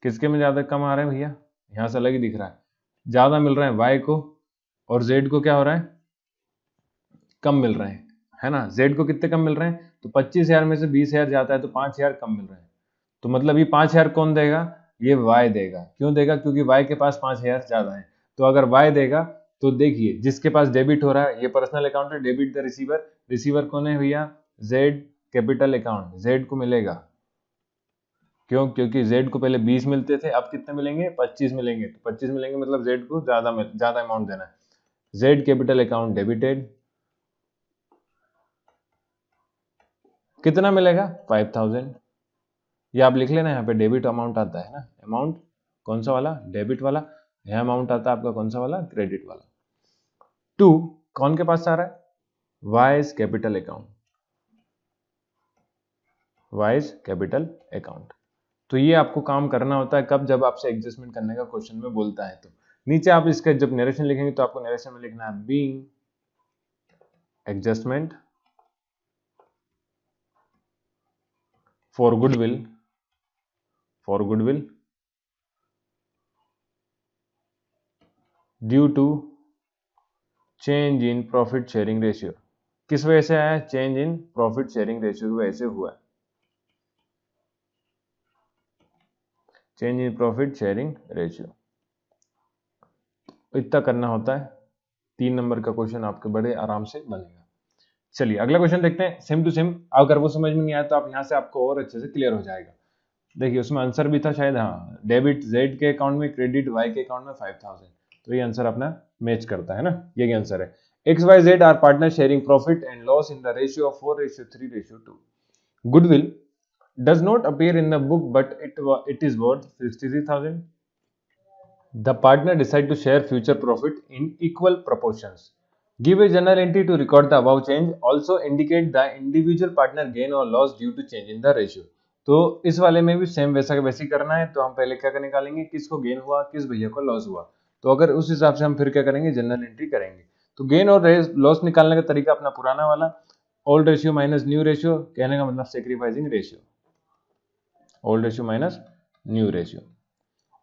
किसके में ज्यादा कम आ रहे हैं भैया, यहां से अलग ही दिख रहा है, ज्यादा मिल रहे हैं वाई को, और जेड को क्या हो रहा है, कम मिल रहे हैं, है ना। जेड को कितने कम मिल रहे हैं, तो 25,000 में से 20,000 जाता है तो 5,000 कम मिल रहे हैं। तो मतलब ये 5,000 कौन देगा, ये वाई देगा। क्यों देगा, क्योंकि वाई के पास 5,000 ज्यादा है। तो अगर वाई देगा तो देखिए जिसके पास डेबिट हो रहा है, ये पर्सनल अकाउंट है, डेबिट द रिसीवर। रिसीवर कौन है भैया, जेड कैपिटल अकाउंट, जेड को मिलेगा। क्यों, क्योंकि जेड को पहले 20 मिलते थे, अब कितने मिलेंगे, 25 मिलेंगे। तो 25 मिलेंगे मतलब जेड को ज्यादा अमाउंट देना है। जेड कैपिटल अकाउंट डेबिटेड, कितना मिलेगा, 5,000। ये आप लिख लेना, यहाँ पे डेबिट अमाउंट आता है ना, अमाउंट कौन सा वाला, डेबिट वाला। यह अमाउंट आता है आपका कौन सा वाला, क्रेडिट वाला। 2 कौन के पास आ रहा है, wise capital account, wise capital account. तो ये आपको काम करना होता है कब, जब आपसे एडजस्टमेंट करने का क्वेश्चन में बोलता है। तो नीचे आप इसका जब नरेशन लिखेंगे तो आपको नरेशन में लिखना है being adjustment for goodwill, for goodwill due to change in profit sharing ratio. किस वजह से आया, change in profit sharing ratio की वजह से हुआ है, change in profit sharing ratio. इतना करना होता है। 3 नंबर का क्वेश्चन आपके बड़े आराम से बनेगा। चलिए अगला क्वेश्चन देखते हैं, सेम टू सेम। अगर वो समझ में नहीं आया तो आप यहाँ से आपको और अच्छे से क्लियर हो जाएगा। देखिए उसमें आंसर भी था शायद, हाँ, डेबिट जेड के अकाउंट में, क्रेडिट वाई के अकाउंट में 5,000। तो ये आंसर अपना मैच करता है ना, ये आंसर है। X Y Z are partner sharing profit and loss in the ratio of 4:3:2। Goodwill does not appear in the book but it is worth 63,000. The partner decide to share future profit in equal proportions. Give a journal entry to record the above change. Also indicate the individual partner gain or loss due to change in the ratio. तो इस वाले में भी same वैसे करना है। तो हम पहले क्या निकालेंगे, किसको गेन हुआ, किस भैया को लॉस हुआ। तो अगर उस हिसाब से हम फिर क्या करेंगे, जनरल एंट्री करेंगे। तो गेन और लॉस निकालने का तरीका अपना पुराना वाला, old ratio minus new ratio, कहने का मतलब sacrificing ratio, old ratio minus new ratio.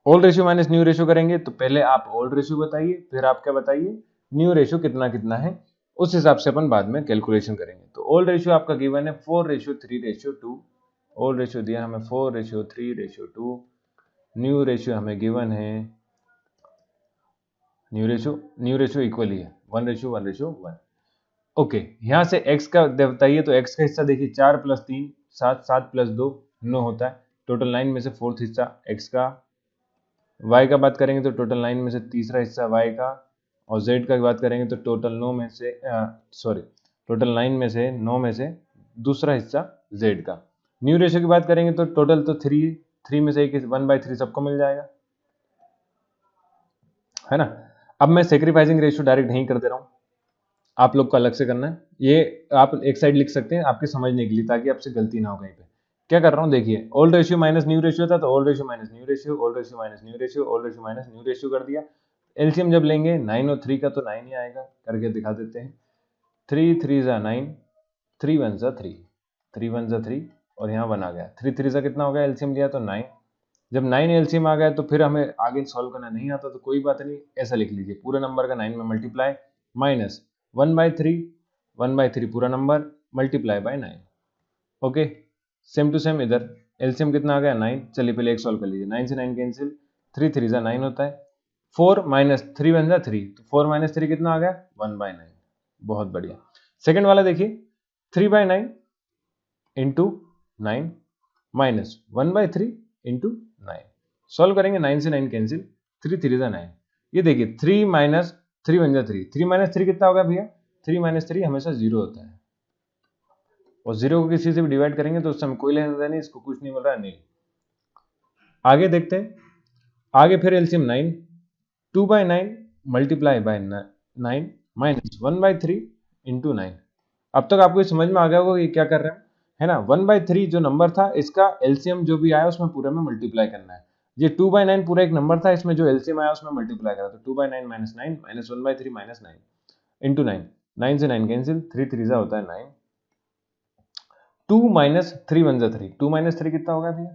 Old ratio minus new ratio करेंगे तो पहले आप ओल्ड रेशियो बताइए, फिर आप क्या बताइए, न्यू रेशियो कितना कितना है, उस हिसाब से अपन बाद में कैलकुलेशन करेंगे। तो ओल्ड रेशियो आपका गिवन है 4:3:2। ओल्ड रेशियो दिया हमें 4:3:2। न्यू रेशियो हमें गिवन है, न्यू रेशियो इक्वली है 1:1:1। ओके, यहां से x का बताइए, तो x का हिस्सा देखिए 4 + 3 7, 7 + 2 9 होता है। टोटल 9 में से फोर्थ हिस्सा x का। y का बात करेंगे तो टोटल 9 में से तीसरा हिस्सा y का। और z का बात करेंगे तो टोटल 9 में से टोटल 9 में से 9 में से दूसरा हिस्सा z का। न्यू रेशियो की बात करेंगे तो टोटल तो 3 में से एक 1/3 सबको मिल जाएगा, है ना। अब मैं सेक्रीफाइसिंग रेशियो डायरेक्ट नहीं कर दे रहा हूँ, आप लोग को अलग से करना है। ये आप एक साइड लिख सकते हैं आपके समझने के लिए, ताकि आपसे गलती ना हो कहीं पे। क्या कर रहा हूँ देखिए, old ratio minus new ratio था, तो old ratio minus new ratio, old ratio minus new ratio, old ratio minus new ratio कर दिया। एलसीएम जब लेंगे 9 और 3 का तो 9 ही आएगा, करके दिखा देते हैं। 3 3 जा 9, 3 1 जा 3, 3 1 जा 3 और यहाँ 1 आ गया। 3 3 जा कितना हो गया, एलसीएम लिया तो 9। जब 9 एलसीएम आ गया तो फिर हमें आगे सॉल्व करना नहीं आता तो कोई बात नहीं, ऐसा लिख लीजिए, पूरा नंबर का 9 में मल्टीप्लाई माइनस 1/3, 1/3 पूरा number multiply by 9। Okay, same to same इधर एलसीएम कितना आ गया 9। चलिए पहले एक सॉल्व कर लीजिए, 9 से 9 कैंसिल, 3 3 जा 9 होता है, 4 माइनस 3 1 जा 3, तो 4 माइनस 3 कितना आ गया 1/9। बहुत बढ़िया। सेकंड वाला देखिए, 3/9 इंटू 9 माइनस 1/3 इंटू 9। सॉल्व करेंगे, 9 से 9 कैंसिल, 3 3 जा 9। ये देखिए 3 माइनस 3 1 जा 3, 3 माइनस 3 कितना होगा भैया, 3 माइनस 3 हमेशा 0 होता है, और 0 को किसी से भी डिवाइड करेंगे तो उस समय कोई लेना देना नहीं, इसको कुछ नहीं मिल रहा है, नहीं। आगे देखते हैं, आगे फिर LCM 9, 2/9 multiply by 9 minus 1/3 into 9। अब तक आपको समझ में आ गया होगा कि क्या कर रहे हैं, है ना। 1/3 जो नंबर था इसका एलसीएम जो भी आया उसमें पूरे में मल्टीप्लाई करना है। ये 2/9 पूरा एक नंबर था, इसमें जो एलसीएम आया उसमें मल्टीप्लाई करा, तो 2/9 माइनस 9 माइनस 1/3 माइनस 9 इंटू 9, 9 से 9 कैंसिल, 3 3 जा होता है 9, 2 माइनस 3 1 जा 3, 2 माइनस 3 कितना होगा भैया,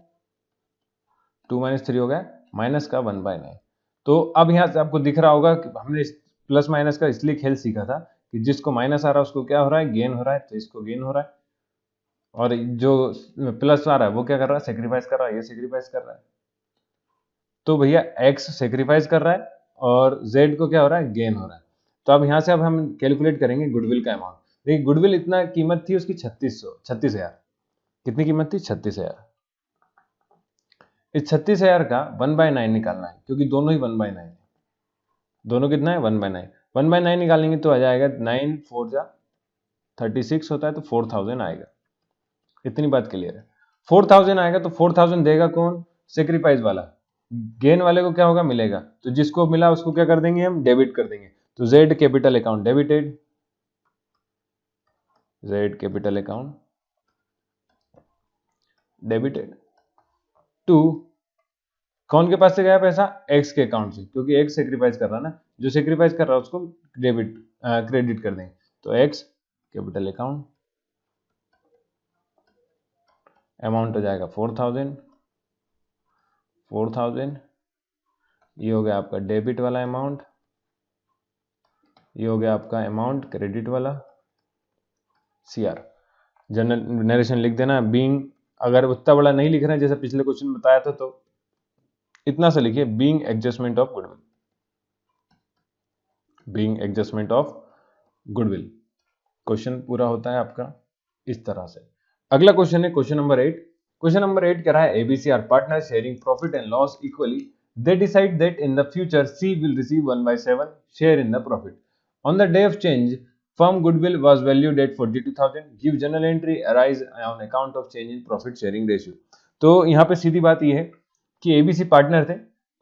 2 माइनस 3 हो गया माइनस का 1/9। तो अब यहाँ से आपको दिख रहा होगा कि हमने प्लस माइनस का इसलिए खेल सीखा था कि जिसको माइनस आ रहा है उसको क्या हो रहा है, गेन हो रहा है, तो इसको गेन हो रहा है, और जो प्लस आ रहा है वो क्या कर रहा है, सेक्रीफाइस कर रहा है, ये सेक्रीफाइस कर रहा है। तो भैया एक्स सेक्रीफाइस कर रहा है और जेड को क्या हो रहा है, गेन हो रहा है। तो अब यहाँ से अब हम कैलकुलेट करेंगे गुडविल का अमाउंट। देखिए गुडविल इतना कीमत थी उसकी 36,000। कितनी कीमत थी, 36,000। इस 36,000 का 1/9 निकालना है, क्योंकि दोनों ही 1/9 है। दोनों कितना है 1/9, 1/9 निकालेंगे तो आ जाएगा 9 4 जा 36 होता है, तो 4000 आएगा। इतनी बात क्लियर है। 4000 आएगा तो 4000 देगा कौन, सेक्रीफाइस वाला। गेन वाले को क्या होगा, मिलेगा, तो जिसको मिला उसको क्या कर देंगे हम, डेबिट कर देंगे। तो Z capital account debited, Z capital account debited to, कौन के पास से गया पैसा, एक्स के अकाउंट से, क्योंकि एक्स सेक्रीफाइस कर रहा है ना, जो सेक्रीफाइस कर रहा है उसको डेबिट क्रेडिट कर देंगे। तो एक्स कैपिटल अकाउंट अमाउंट हो जाएगा 4000, ये हो गया आपका डेबिट वाला अमाउंट, ये हो गया आपका अमाउंट क्रेडिट वाला, सीआर। जनरल नरेशन लिख देना, बीइंग, अगर उतना बड़ा नहीं लिख रहे हैं जैसे पिछले क्वेश्चन में बताया था तो इतना सा लिखिए, being adjustment of goodwill, being adjustment of goodwill. Question पूरा होता है आपका इस तरह से। अगला क्वेश्चन है क्वेश्चन नंबर 8। क्वेश्चन नंबर 8 कह रहा है ABC are partner sharing profit and loss equally, they decide that in the future C will receive 1/7 share in the profit. On the day of change, firm goodwill was valued at 42,000. Give journal entry arise on account of change in profit sharing ratio. तो यहाँ पे सीधी बात ये है कि ABC partner थे,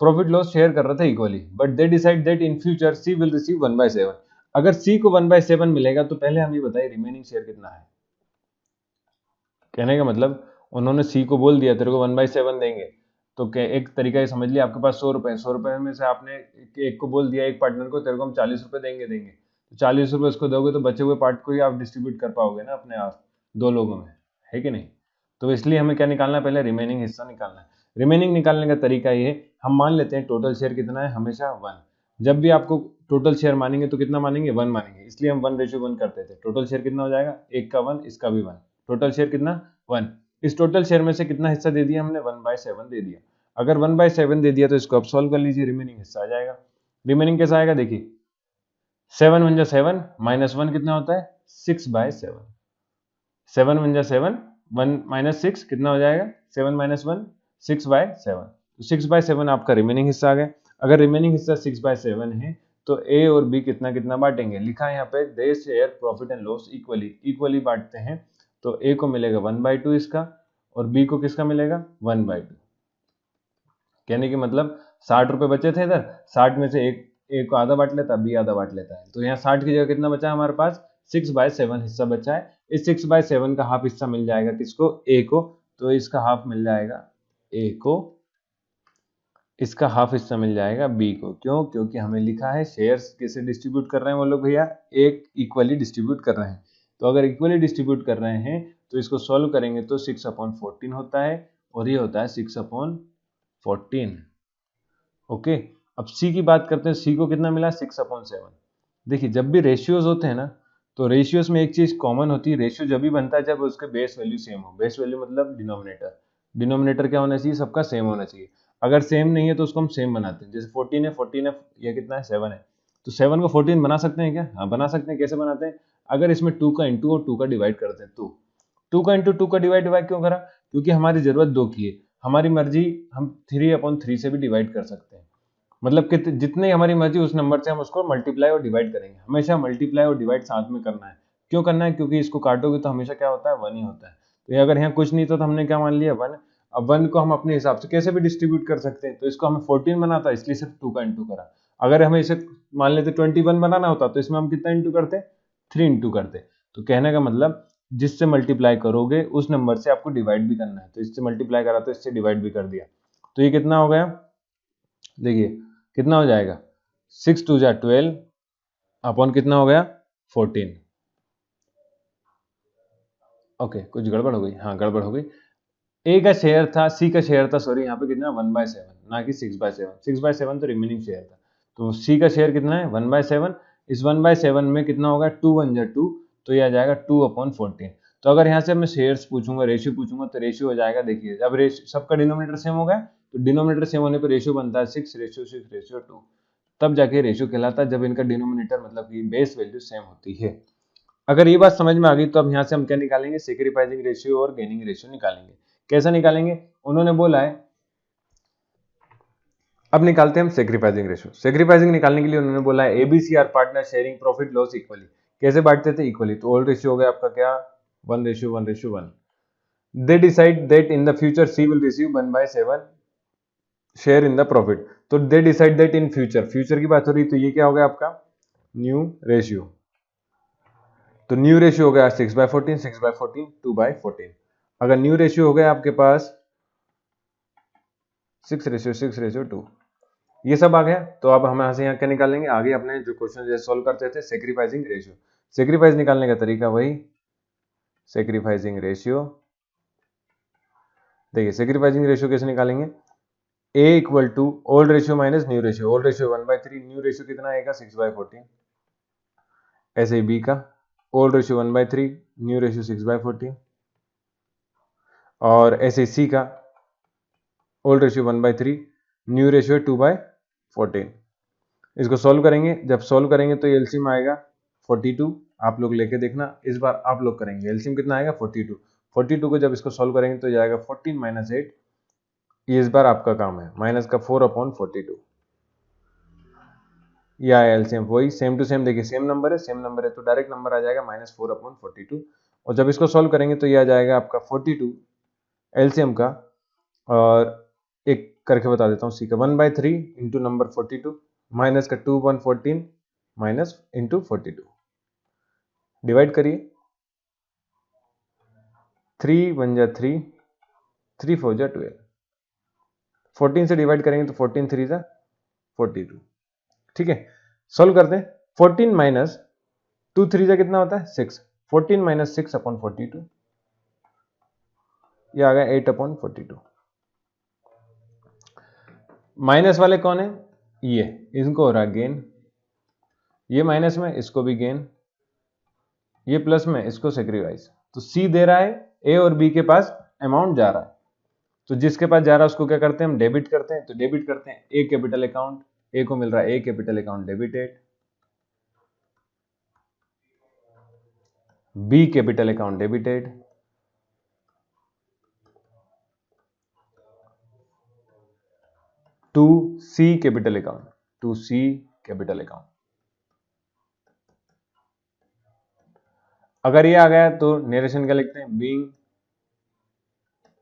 profit loss share कर रहा था equally, but they decide that in future C will receive 1/7। अगर सी को 1/7 मिलेगा तो पहले हम ये बताइए रिमेनिंग शेयर कितना है। कहने का मतलब उन्होंने सी को बोल दिया तेरे को 1/7 देंगे, तो एक तरीका ये समझ लिया, आपके पास 100 रुपए, 100 रुपए में से आपने एक को बोल दिया, एक पार्टनर को तेरे को हम 40 रुपए देंगे, तो 40 रुपए उसको दोगे तो बचे हुए पार्ट को ही आप डिस्ट्रीब्यूट कर पाओगे ना अपने आप दो लोगों में, है कि नहीं। तो इसलिए हमें क्या निकालना है, पहले रिमेनिंग हिस्सा निकालना है। रिमेनिंग निकालने का तरीका ये है, हम मान लेते हैं टोटल शेयर कितना है, हमेशा 1। जब भी आपको टोटल शेयर मानेंगे तो कितना मानेंगे, 1 मानेंगे, इसलिए हम 1:1 करते थे। टोटल शेयर कितना हो जाएगा, एक का 1, इसका भी 1, टोटल शेयर कितना 1। इस टोटल शेयर में से कितना हिस्सा दे दिया हमने, 1/7 दे दिया। अगर 1/7 दे दिया तो इसको अब सॉल्व कर लीजिए, रिमेनिंग हिस्सा आ जाएगा। रिमेनिंग कैसा आएगा देखिए, 7 1 जा 7 माइनस 1 कितना होता है, 6/7। 7 1 जा 7, 1 माइनस 6 कितना हो जाएगा, 7 माइनस 1 6/7। तो 6/7 आपका रिमेनिंग हिस्सा आ गया। अगर रिमेनिंग हिस्सा 6/7 है तो ए और बी कितना कितना बांटेंगे, लिखा है यहाँ पे they share profit and loss equally बांटते हैं। तो ए को मिलेगा 1/2 इसका, और बी को किसका मिलेगा 1/2। कहने की मतलब 60 रुपए बचे थे इधर, 60 में से एक ए को आधा बांट लेता, बी आधा बांट लेता है। तो यहाँ 60 की जगह कितना बचा है हमारे पास, 6/7 हिस्सा बचा है। इस 6/7 का हाफ हिस्सा मिल जाएगा किसको, ए को। तो इसका हाफ मिल जाएगा ए को, इसका हाफ हिस्सा मिल जाएगा बी को। क्यों, क्योंकि हमें लिखा है शेयर्स कैसे डिस्ट्रीब्यूट कर रहे हैं वो लोग भैया, एक इक्वली डिस्ट्रीब्यूट कर रहे हैं। तो अगर इक्वली डिस्ट्रीब्यूट कर रहे हैं तो इसको सॉल्व करेंगे तो 6/14 होता है और ये होता है 6/14। ओके, अब सी की बात करते हैं। सी को कितना मिला, 6/7। देखिए जब भी रेशियोज होते हैं ना, तो रेशियोज में एक चीज कॉमन होती है, रेशियो जब भी बनता है जब उसके बेस वैल्यू सेम हो। बेस वैल्यू मतलब डिनोमिनेटर, डिनोमिनेटर क्या होना चाहिए, सबका सेम होना चाहिए। अगर सेम नहीं है तो उसको हम सेम बनाते हैं। जैसे 14 है, 14 है, ये कितना है 7 है, तो 7 को 14 बना सकते हैं क्या, हाँ बना सकते हैं। कैसे बनाते हैं, अगर इसमें 2 का इंटू और 2 का डिवाइड करते हैं तो 2 का इंटू 2 का डिवाइड क्यों करा, क्योंकि हमारी जरूरत 2 की है। हमारी मर्जी हम 3/3 से भी डिवाइड कर सकते हैं। मतलब कि जितने हमारी मर्जी उस नंबर से हम उसको मल्टीप्लाई और डिवाइड करेंगे। हमेशा मल्टीप्लाई और डिवाइड साथ में करना है। क्यों करना है, क्योंकि इसको काटोगे तो हमेशा क्या होता है, 1 ही होता है। तो ये अगर यहाँ कुछ नहीं था तो हमने क्या मान लिया, 1। अब 1 को हम अपने हिसाब से कैसे भी डिस्ट्रीब्यूट कर सकते हैं। तो इसको हमें 14 बनाता है, इसलिए सिर्फ 2 का इंटू करा। अगर हमें इसे मान लेते 21 बनाना होता तो इसमें हम कितना इंटू करते, 3 इंटू करते। तो कहने का मतलब जिससे मल्टीप्लाई करोगे उस नंबर से आपको डिवाइड भी करना है। तो इससे मल्टीप्लाई करा तो इससे डिवाइड भी कर दिया। तो ये कितना हो गया, देखिए कितना हो जाएगा, 6 2 जा 12 अपॉन कितना हो गया 14। ओके, कुछ गड़बड़ हो गई, हाँ गड़बड़ हो गई। ए का शेयर था, सी का शेयर था, सॉरी यहाँ पे कितना 1/7 ना कि 6/7। 6/7 तो रिमेनिंग शेयर था। तो सी का शेयर कितना है 1/7। इस 1/7 में कितना होगा 2 1 जा 2, तो ये आ जाएगा 2/14। तो अगर यहाँ से मैं शेयर्स पूछूंगा, रेशियो पूछूंगा, तो रेशियो हो जाएगा, देखिए अब रेशियो सबका डिनोमिनेटर सेम हो गया, तो डिनोमिनेटर सेम होने पर रेशियो बनता है 6:6:2। तब जाके रेशियो कहलाता है जब इनका डिनोमिनेटर मतलब कि बेस वैल्यू सेम होती है। अगर ये बात समझ में आ गई तो अब यहाँ से हम क्या निकालेंगे, सेक्रीफाइसिंग रेशियो और गेनिंग रेशियो निकालेंगे। कैसा निकालेंगे, उन्होंने बोला है, अब निकालते हैं हम सेक्रीफाइसिंग रेशियो। सेक्रीफाइसिंग निकालने के लिए उन्होंने बोला है ABC are partner sharing profit loss equally. कैसे बांटते थे, इक्वली। तो ओल्ड रेशियो हो गया आपका क्या 1:1:1। They decide that in the future C will receive 1/7 share in the profit. तो they decide that in future, future की बात हो रही, तो ये क्या हो गया आपका न्यू रेशियो। तो न्यू रेशियो हो गया 6/14, 6/14, 2/14। अगर न्यू रेशियो हो गया आपके पास 6:6:2, ये सब आ गया। तो अब हम यहाँ से यहाँ क्या निकालेंगे, आगे अपने जो क्वेश्चन जैसे सॉल्व करते थे सेक्रीफाइसिंग रेशियो। सेक्रीफाइस निकालने का तरीका वही सेक्रीफाइसिंग रेशियो। देखिए सेक्रीफाइसिंग रेशियो कैसे निकालेंगे, A equal to old ratio minus new ratio. Old ratio 1/3, new ratio कितना आएगा 6/14। ऐसे ही B का ओल्ड रेशियो 1/3, न्यू रेशियो 6/14। और ऐसे C का ओल्ड रेशियो 1/3, न्यू रेशियो 2/14। इसको सॉल्व करेंगे, जब सॉल्व करेंगे तो एलसीएम आएगा 42। आप लोग लेके देखना, इस बार आप लोग करेंगे। एलसीएम कितना आएगा 42। 42 को जब इसको सॉल्व करेंगे तो जाएगा 14 - 8। ये इस बार आपका काम है, माइनस का 4/42। ये आया एलसीएम, वही सेम टू सेम। देखिए सेम नंबर है, सेम नंबर है तो डायरेक्ट नंबर आ जाएगा -4/42। और जब इसको सॉल्व करेंगे तो ये आ जाएगा आपका 42 एलसीएम का। और एक करके बता देता हूँ, सी का 1/3 इंटू नंबर 42 माइनस का 2/14 माइनस इंटू 42। डिवाइड करिए, 3 1 जा 3, 3 4 जा 12। 14 से डिवाइड करेंगे तो 14 3 जा 42। ठीक है, सॉल्व करते हैं। 14 माइनस 2 3 जा कितना होता है 6। 14 माइनस 6/42, ये आ गया 8/42। माइनस वाले कौन है, ये इनको हो रहा गेन, ये माइनस में इसको भी गेन, ये प्लस में इसको सेक्रीफाइस। तो सी दे रहा है, ए और बी के पास अमाउंट जा रहा है, तो जिसके पास जा रहा है उसको क्या करते हैं हम, डेबिट करते हैं। तो डेबिट करते हैं ए कैपिटल अकाउंट, ए को मिल रहा है A capital account debited, B capital account debited, to C capital account, to C capital account. अगर ये आ गया तो नरेशन क्या लिखते हैं, बीइंग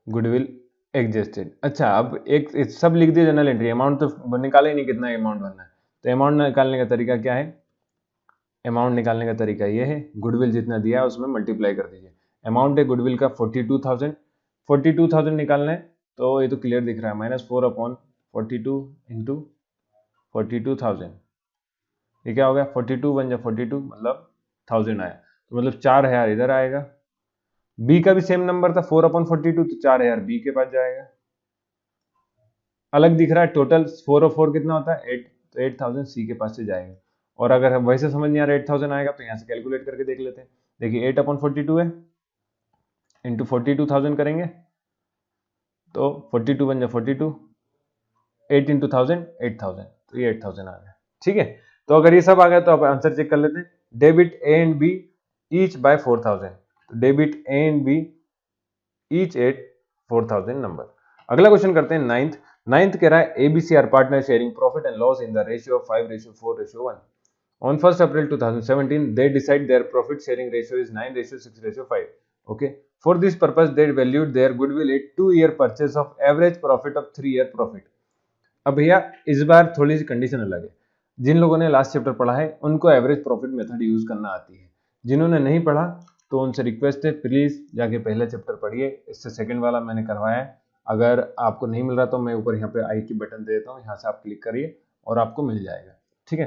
गुडविल एडजस्टेड। अच्छा अब एक सब लिख दिया जनरल एंट्री, अमाउंट तो निकाले नहीं कितना अमाउंट बनना है। तो अमाउंट निकालने का तरीका क्या है? अमाउंट निकालने का तरीका ये है, गुडविल जितना दिया है उसमें मल्टीप्लाई कर दीजिए। अमाउंट है गुडविल का 42,000, 42,000 निकालना है तो ये तो क्लियर दिख रहा है, -4/42 इंटू 42,000। ये क्या हो गया? 42 बन जा 42 मतलब 1000 आया, तो मतलब 4000 इधर आएगा। बी का भी सेम नंबर था 4/42, तो 4000 बी के पास जाएगा। अलग दिख रहा है, टोटल 4 और 4 कितना होता है? 8, तो 8000 सी के पास से जाएगा। और अगर हम वैसे समझ नहीं आ रहा 8000 आएगा तो यहाँ से कैलकुलेट करके देख लेते हैं। देखिए 8/42 है, इंटू 42,000 करेंगे तो 42 बन जा 42, 8 इंटू 1000 8000, तो ये 8000 आ गया। ठीक है, तो अगर ये सब आ गया तो आप आंसर चेक कर लेते हैं। Debit A and B each by 4000, तो debit A and B each at 4000 number. अगला क्वेश्चन करते हैं नाइन्थ कह रहा है ABC are partner sharing profit and loss in the ratio of 5:4:1। On 1st April 2017, they decide their profit sharing ratio is 9:6:5. Okay. For this purpose, they valued their goodwill at 2-year purchase of average profit of 3-year profit. अब भैया इस बार थोड़ी सी condition अलग है। जिन लोगों ने last chapter पढ़ा है उनको एवरेज प्रॉफिट मेथड यूज करना आती है। जिन्होंने नहीं पढ़ा तो उनसे रिक्वेस्ट है प्लीज जाके पहला चैप्टर पढ़िए, इससे सेकंड वाला मैंने करवाया है। अगर आपको नहीं मिल रहा तो मैं ऊपर यहाँ पे आई की बटन दे देता हूँ, यहाँ से आप क्लिक करिए और आपको मिल जाएगा। ठीक है,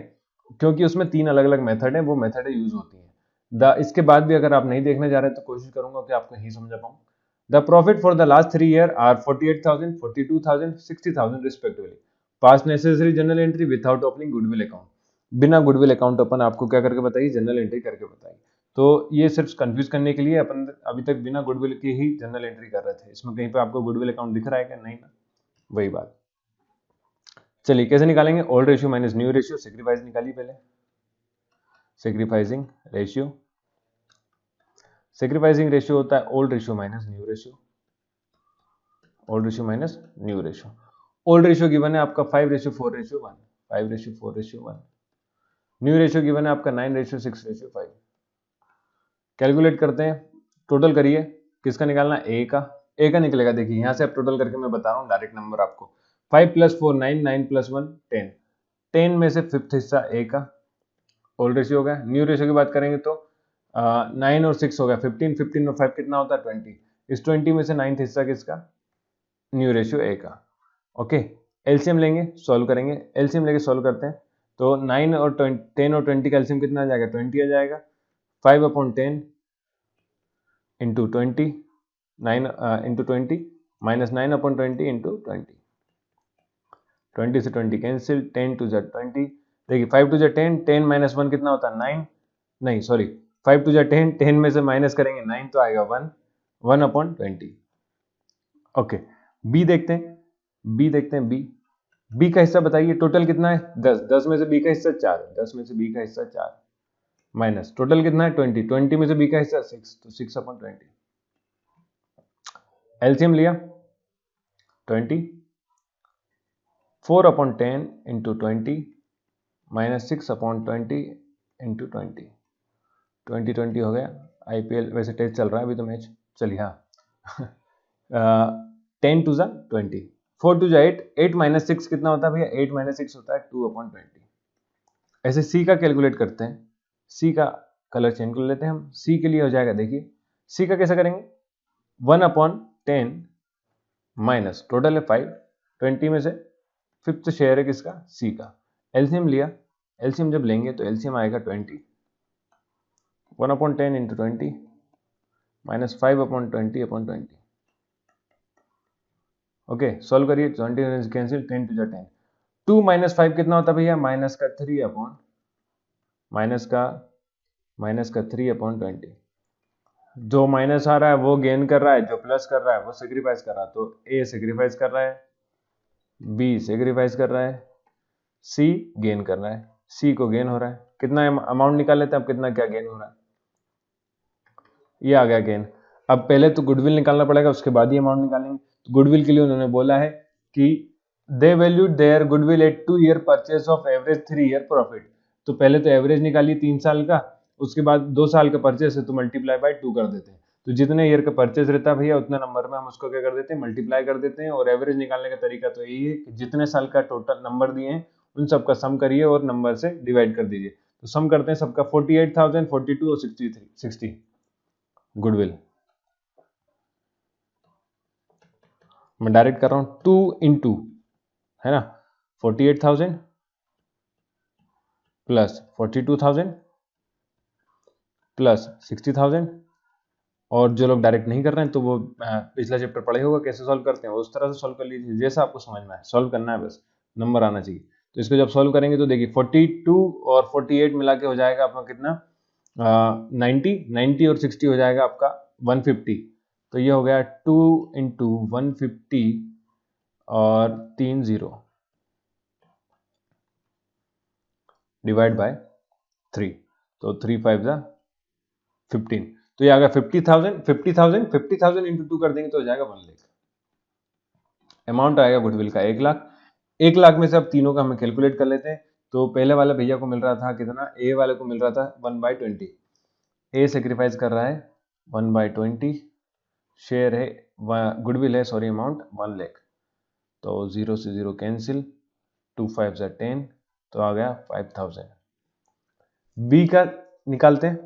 क्योंकि उसमें 3 अलग अलग मेथड है, वो मेथड यूज होती है। इसके बाद भी अगर आप नहीं देखने जा रहे तो कोशिश करूंगा कि आपको ही समझा पाऊँ। The profit for the last 3 year are 48,000, 42,000, 60,000 respectively. Pass necessary general entry without opening goodwill account. बिना गुडविल अकाउंट ओपन आपको क्या करके बताइए? जनरल एंट्री करके बताइए। तो ये सिर्फ कंफ्यूज करने के लिए अपन अभी तक बिना गुडविल के ही जनरल एंट्री कर रहे थे। इसमें कहीं पे आपको गुडविल अकाउंट दिख रहा है क्या? नहीं ना, वही बात। चलिए कैसे निकालेंगे? Old ratio minus new ratio. Sacrifice निकालिए पहले, सेक्रीफाइसिंग रेशियो। सेक्रीफाइसिंग रेशियो होता है old ratio minus new ratio, old ratio minus new ratio. Old ratio given है आपका 5:4:1, 5:4:1। न्यू रेशियो गिवन है आपका 9:6:5। कैलकुलेट करते हैं, टोटल करिए। किसका निकालना? ए का। ए का निकलेगा, देखिए यहां से आप टोटल करके मैं बता रहा हूँ डायरेक्ट नंबर आपको। 5 + 4 9, 9 + 1 10, 10 में से फिफ्थ हिस्सा ए का ओल्ड रेशियो हो गया। न्यू रेशियो की बात करेंगे तो 9 और 6 हो गया 15, 15 और 5 कितना होता है? 20। इस 20 में से 9th हिस्सा किसका? न्यू रेशियो ए का। ओके, एलसीएम लेंगे, सॉल्व करेंगे। एलसीएम लेके सॉल्व करते हैं तो 9 और 10 और 20 का एलसीएम कितना आ जाएगा? 20 आ जाएगा। 5/10 इंटू 20, 9 इंटू 20 माइनस 9/20 इंटू 20। 20 से 20 कैंसिल, 10 2 जा 20। देखिए 5 2 जा 10, 10 माइनस 1 कितना होता है? 9। नहीं सॉरी, 5 2 जा 10, 10 में से माइनस करेंगे 9 तो आएगा 1, 1/20। ओके, बी देखते हैं, बी देखते हैं। बी का हिस्सा बताइए, टोटल कितना है? 10, 10 में से बी का हिस्सा 4, 10 में से बी का हिस्सा 4 माइनस टोटल कितना है? 20, 20 में से बी का हिस्सा 6, तो 6/20। एलसीएम लिया 20, 4/10 इंटू 20 माइनस 6/20 इंटू 20, 20 हो गया। आईपीएल वैसे टेस्ट चल रहा है अभी तो मैच। चलिए हाँ 10 2 जा 20, 4 2 जा 8, 8 माइनस 6 कितना होता है भैया? 8 माइनस 6 होता है 2/20। ऐसे सी का कैलकुलेट करते हैं। सी का कलर चेंज कर लेते हैं हम। सी के लिए हो जाएगा, देखिए सी का कैसे करेंगे? 1/10 माइनस टोटल है 5, 20 में से फिफ्थ शेयर है किसका? सी का। एलसीएम लिया, एलसीएम जब लेंगे तो एलसीएम आएगा 20, 1/10 इंटू 20 माइनस 5/20/20। ओके, सॉल्व करिए। 20 कैंसिल, 10 2 जा 10। 2 माइनस 5 कितना होता है भैया? माइनस का 3/20। जो माइनस आ रहा है वो गेन कर रहा है, जो प्लस कर रहा है वो सेक्रीफाइस कर रहा है। तो ए सेक्रीफाइस कर रहा है, बी सेक्रीफाइस कर रहा है, सी गेन कर रहा है। सी को गेन हो रहा है, कितना अमाउंट निकाल लेते हैं अब, कितना क्या गेन हो रहा है? ये आ गया गेन। अब पहले तो गुडविल निकालना पड़ेगा, उसके बाद ही अमाउंट निकालेंगे। तो गुडविल के लिए उन्होंने बोला है कि they valued their goodwill at 2-year purchase of average 3-year profit. तो पहले तो एवरेज निकालिए 3 साल का, उसके बाद 2 साल का परचेज है तो मल्टीप्लाई बाय 2 कर देते हैं। तो जितने ईयर का परचेज रहता है भैया उतना नंबर में हम उसको क्या कर देते हैं? मल्टीप्लाई कर देते हैं। और एवरेज निकालने का तरीका तो यही है कि जितने साल का टोटल नंबर दिए हैं उन सबका सम करिए और नंबर से डिवाइड कर दीजिए। तो सम करते हैं सबका 48,000, 42 और 60 गुडविल। मैं डायरेक्ट कर रहा हूं 2 इंटू, है ना, 48,000 प्लस 42,000 प्लस 60,000। और जो लोग डायरेक्ट नहीं कर रहे हैं तो वो पिछला चैप्टर पढ़े होगा कैसे सॉल्व करते हैं, उस तरह से सॉल्व कर लीजिए जैसा आपको समझ में आए, सॉल्व करना है बस, नंबर आना चाहिए। तो इसको जब सॉल्व करेंगे तो देखिए 42 और 48 मिला के हो जाएगा आपका कितना, 90 और 60 हो जाएगा आपका 150। तो ये हो गया 2 इंटू 150 और 3 0 डिवाइड बाय 3, तो 3 5 जा 15। तो ये आ गया 50,000 इंटू 2 कर देंगे तो हो जाएगा 1 लाख। अमाउंट आएगा गुडविल का 1 लाख। 1 लाख में से अब तीनों का हमें कैलकुलेट कर लेते हैं। तो पहले वाले भैया को मिल रहा था कितना, ए वाले को मिल रहा था 1/20। ए सेक्रीफाइस कर रहा है 1/20, शेयर है गुडविल है, सॉरी, अमाउंट 1 लाख। तो 0 से 0 कैंसिल, 2 5 जा 10, तो आ गया 5,000। बी का निकालते हैं।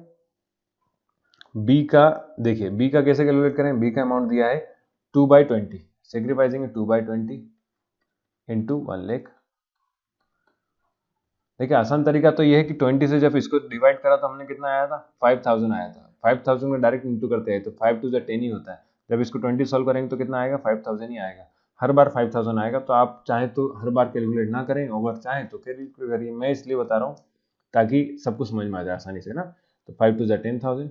बी का देखिए, बी का कैसे कैलकुलेट करें, बी का अमाउंट दिया है 2/20, सेक्रीफाइसिंग 2/20 इंटू 1 लाख। देखिए आसान तरीका तो ये है कि 20 से जब इसको डिवाइड करा तो हमने कितना आया था, 5,000 आया था। 5,000 में डायरेक्ट इंटू करते हैं तो 5 2 10 ही होता है। जब इसको 20 सॉल्व करेंगे तो कितना आएगा, 5,000 ही आएगा। हर बार 5,000 आएगा। तो आप चाहे तो हर बार कैलकुलेट ना करें, अगर चाहें तो कैलकुलेट करिए। मैं इसलिए बता रहा हूँ ताकि सबको समझ में आ जाए आसानी से ना। तो 5 2 10,000,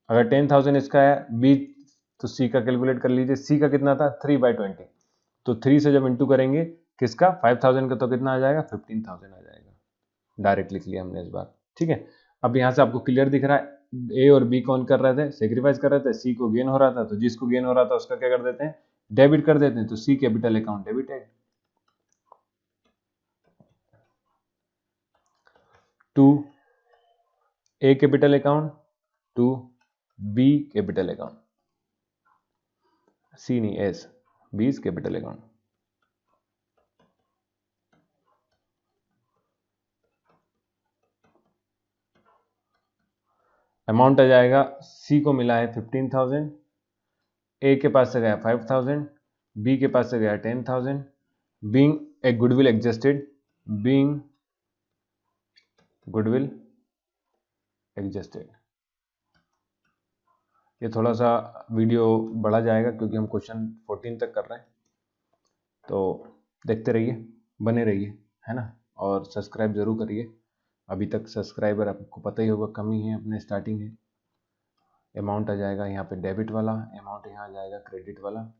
अगर 10,000 इसका है बी, तो सी का कैलकुलेट कर लीजिए। सी का कितना था 3/20, तो 3 से जब इंटू करेंगे किसका, 5,000 का, तो कितना आ जाएगा 15,000 आ जाएगा। डायरेक्ट लिख लिया हमने इस बार, ठीक है। अब यहाँ से आपको क्लियर दिख रहा है ए और बी कौन कर रहे थे, सेक्रीफाइस कर रहे थे। सी को गेन हो रहा था, तो जिसको गेन हो रहा था उसका क्या कर देते हैं, डेबिट कर देते हैं। तो C capital account debited to A capital account to B capital account, C नहीं as, B is capital account. Amount आ जाएगा, सी को मिला है 15,000, ए के पास से गया 5,000, बी के पास से गया 10,000, being a goodwill adjusted, being goodwill adjusted. ये थोड़ा सा वीडियो बढ़ा जाएगा क्योंकि हम क्वेश्चन 14 तक कर रहे हैं। तो देखते रहिए, बने रहिए, है ना, और सब्सक्राइब जरूर करिए। अभी तक सब्सक्राइबर आपको पता ही होगा कम ही है, अपने स्टार्टिंग है। अमाउंट आ जाएगा यहाँ पे डेबिट वाला, अमाउंट यहाँ आ जाएगा क्रेडिट वाला।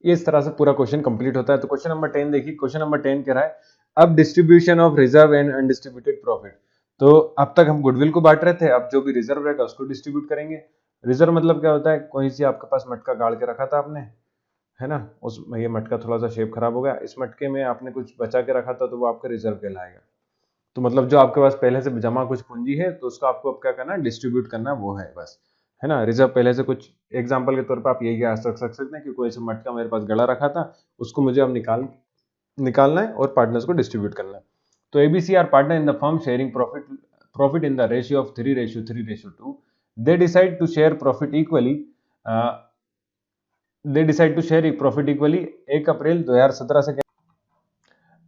इस तरह से पूरा क्वेश्चन कंप्लीट होता है। तो क्वेश्चन नंबर 10 देखिए। क्वेश्चन नंबर 10 कह रहा है अब distribution of reserve and undistributed profit. तो अब तक हम गुडविल को बांट रहे थे, अब जो भी रिजर्व रहेगा उसको डिस्ट्रीब्यूट करेंगे। रिजर्व मतलब क्या होता है, कोई सी आपके पास मटका गाड़ के रखा था आपने, है ना, उस ये मटका थोड़ा सा शेप खराब हो गया, इस मटके में आपने कुछ बचा के रखा था तो वो आपका रिजर्व कहलाएगा। तो मतलब जो आपके पास पहले से जमा कुछ पूंजी है तो उसको आपको अब क्या करना है, डिस्ट्रीब्यूट करना, वो है बस, है ना। रिजर्व पहले से कुछ, एग्जांपल के तौर पे आप यही रख सकते हैं कि कोई सा मटका मेरे पास गड़ा रखा था, उसको मुझे अब निकालना है और पार्टनर्स को डिस्ट्रीब्यूट करना है। तो ABC are partner in the firm sharing profit in the ratio of 3:3:2। They decide to share profit equally, 1 April 2017 से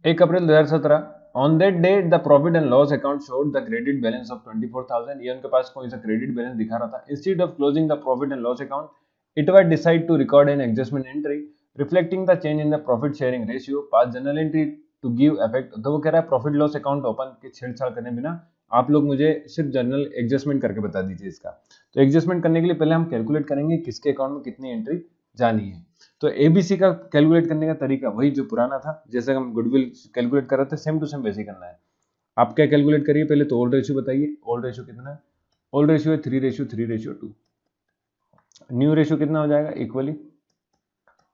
1 April 2017। On that date the profit and loss account showed the credit balance of 24,000। ये उनके पास कोई सा credit balance दिखा रहा था। Instead of closing the profit and loss account, it was decided to record an adjustment entry reflecting the change in the profit sharing ratio, pass journal entry to give effect. तो वो कह रहा है profit loss account open के छेड़छाड़ करने बिना आप लोग मुझे सिर्फ जर्नल एडजस्टमेंट करके बता दीजिए इसका। तो एडजस्टमेंट करने के लिए पहले हम कैलकुलेट करेंगे किसके अकाउंट में कितनी एंट्री जानी है। तो एबीसी का कैलकुलेट करने का तरीका वही जो पुराना था, जैसे हम गुडविल कैलकुलेट कर रहे थे, सेम टू सेम वैसे ही करना है। आप क्या कैलकुलेट करिए, पहले तो ओल्ड रेशियो बताइए। ओल्ड रेशियो कितना है, ओल्ड रेशियो है 3:3:2। न्यू रेशियो कितना हो जाएगा, इक्वली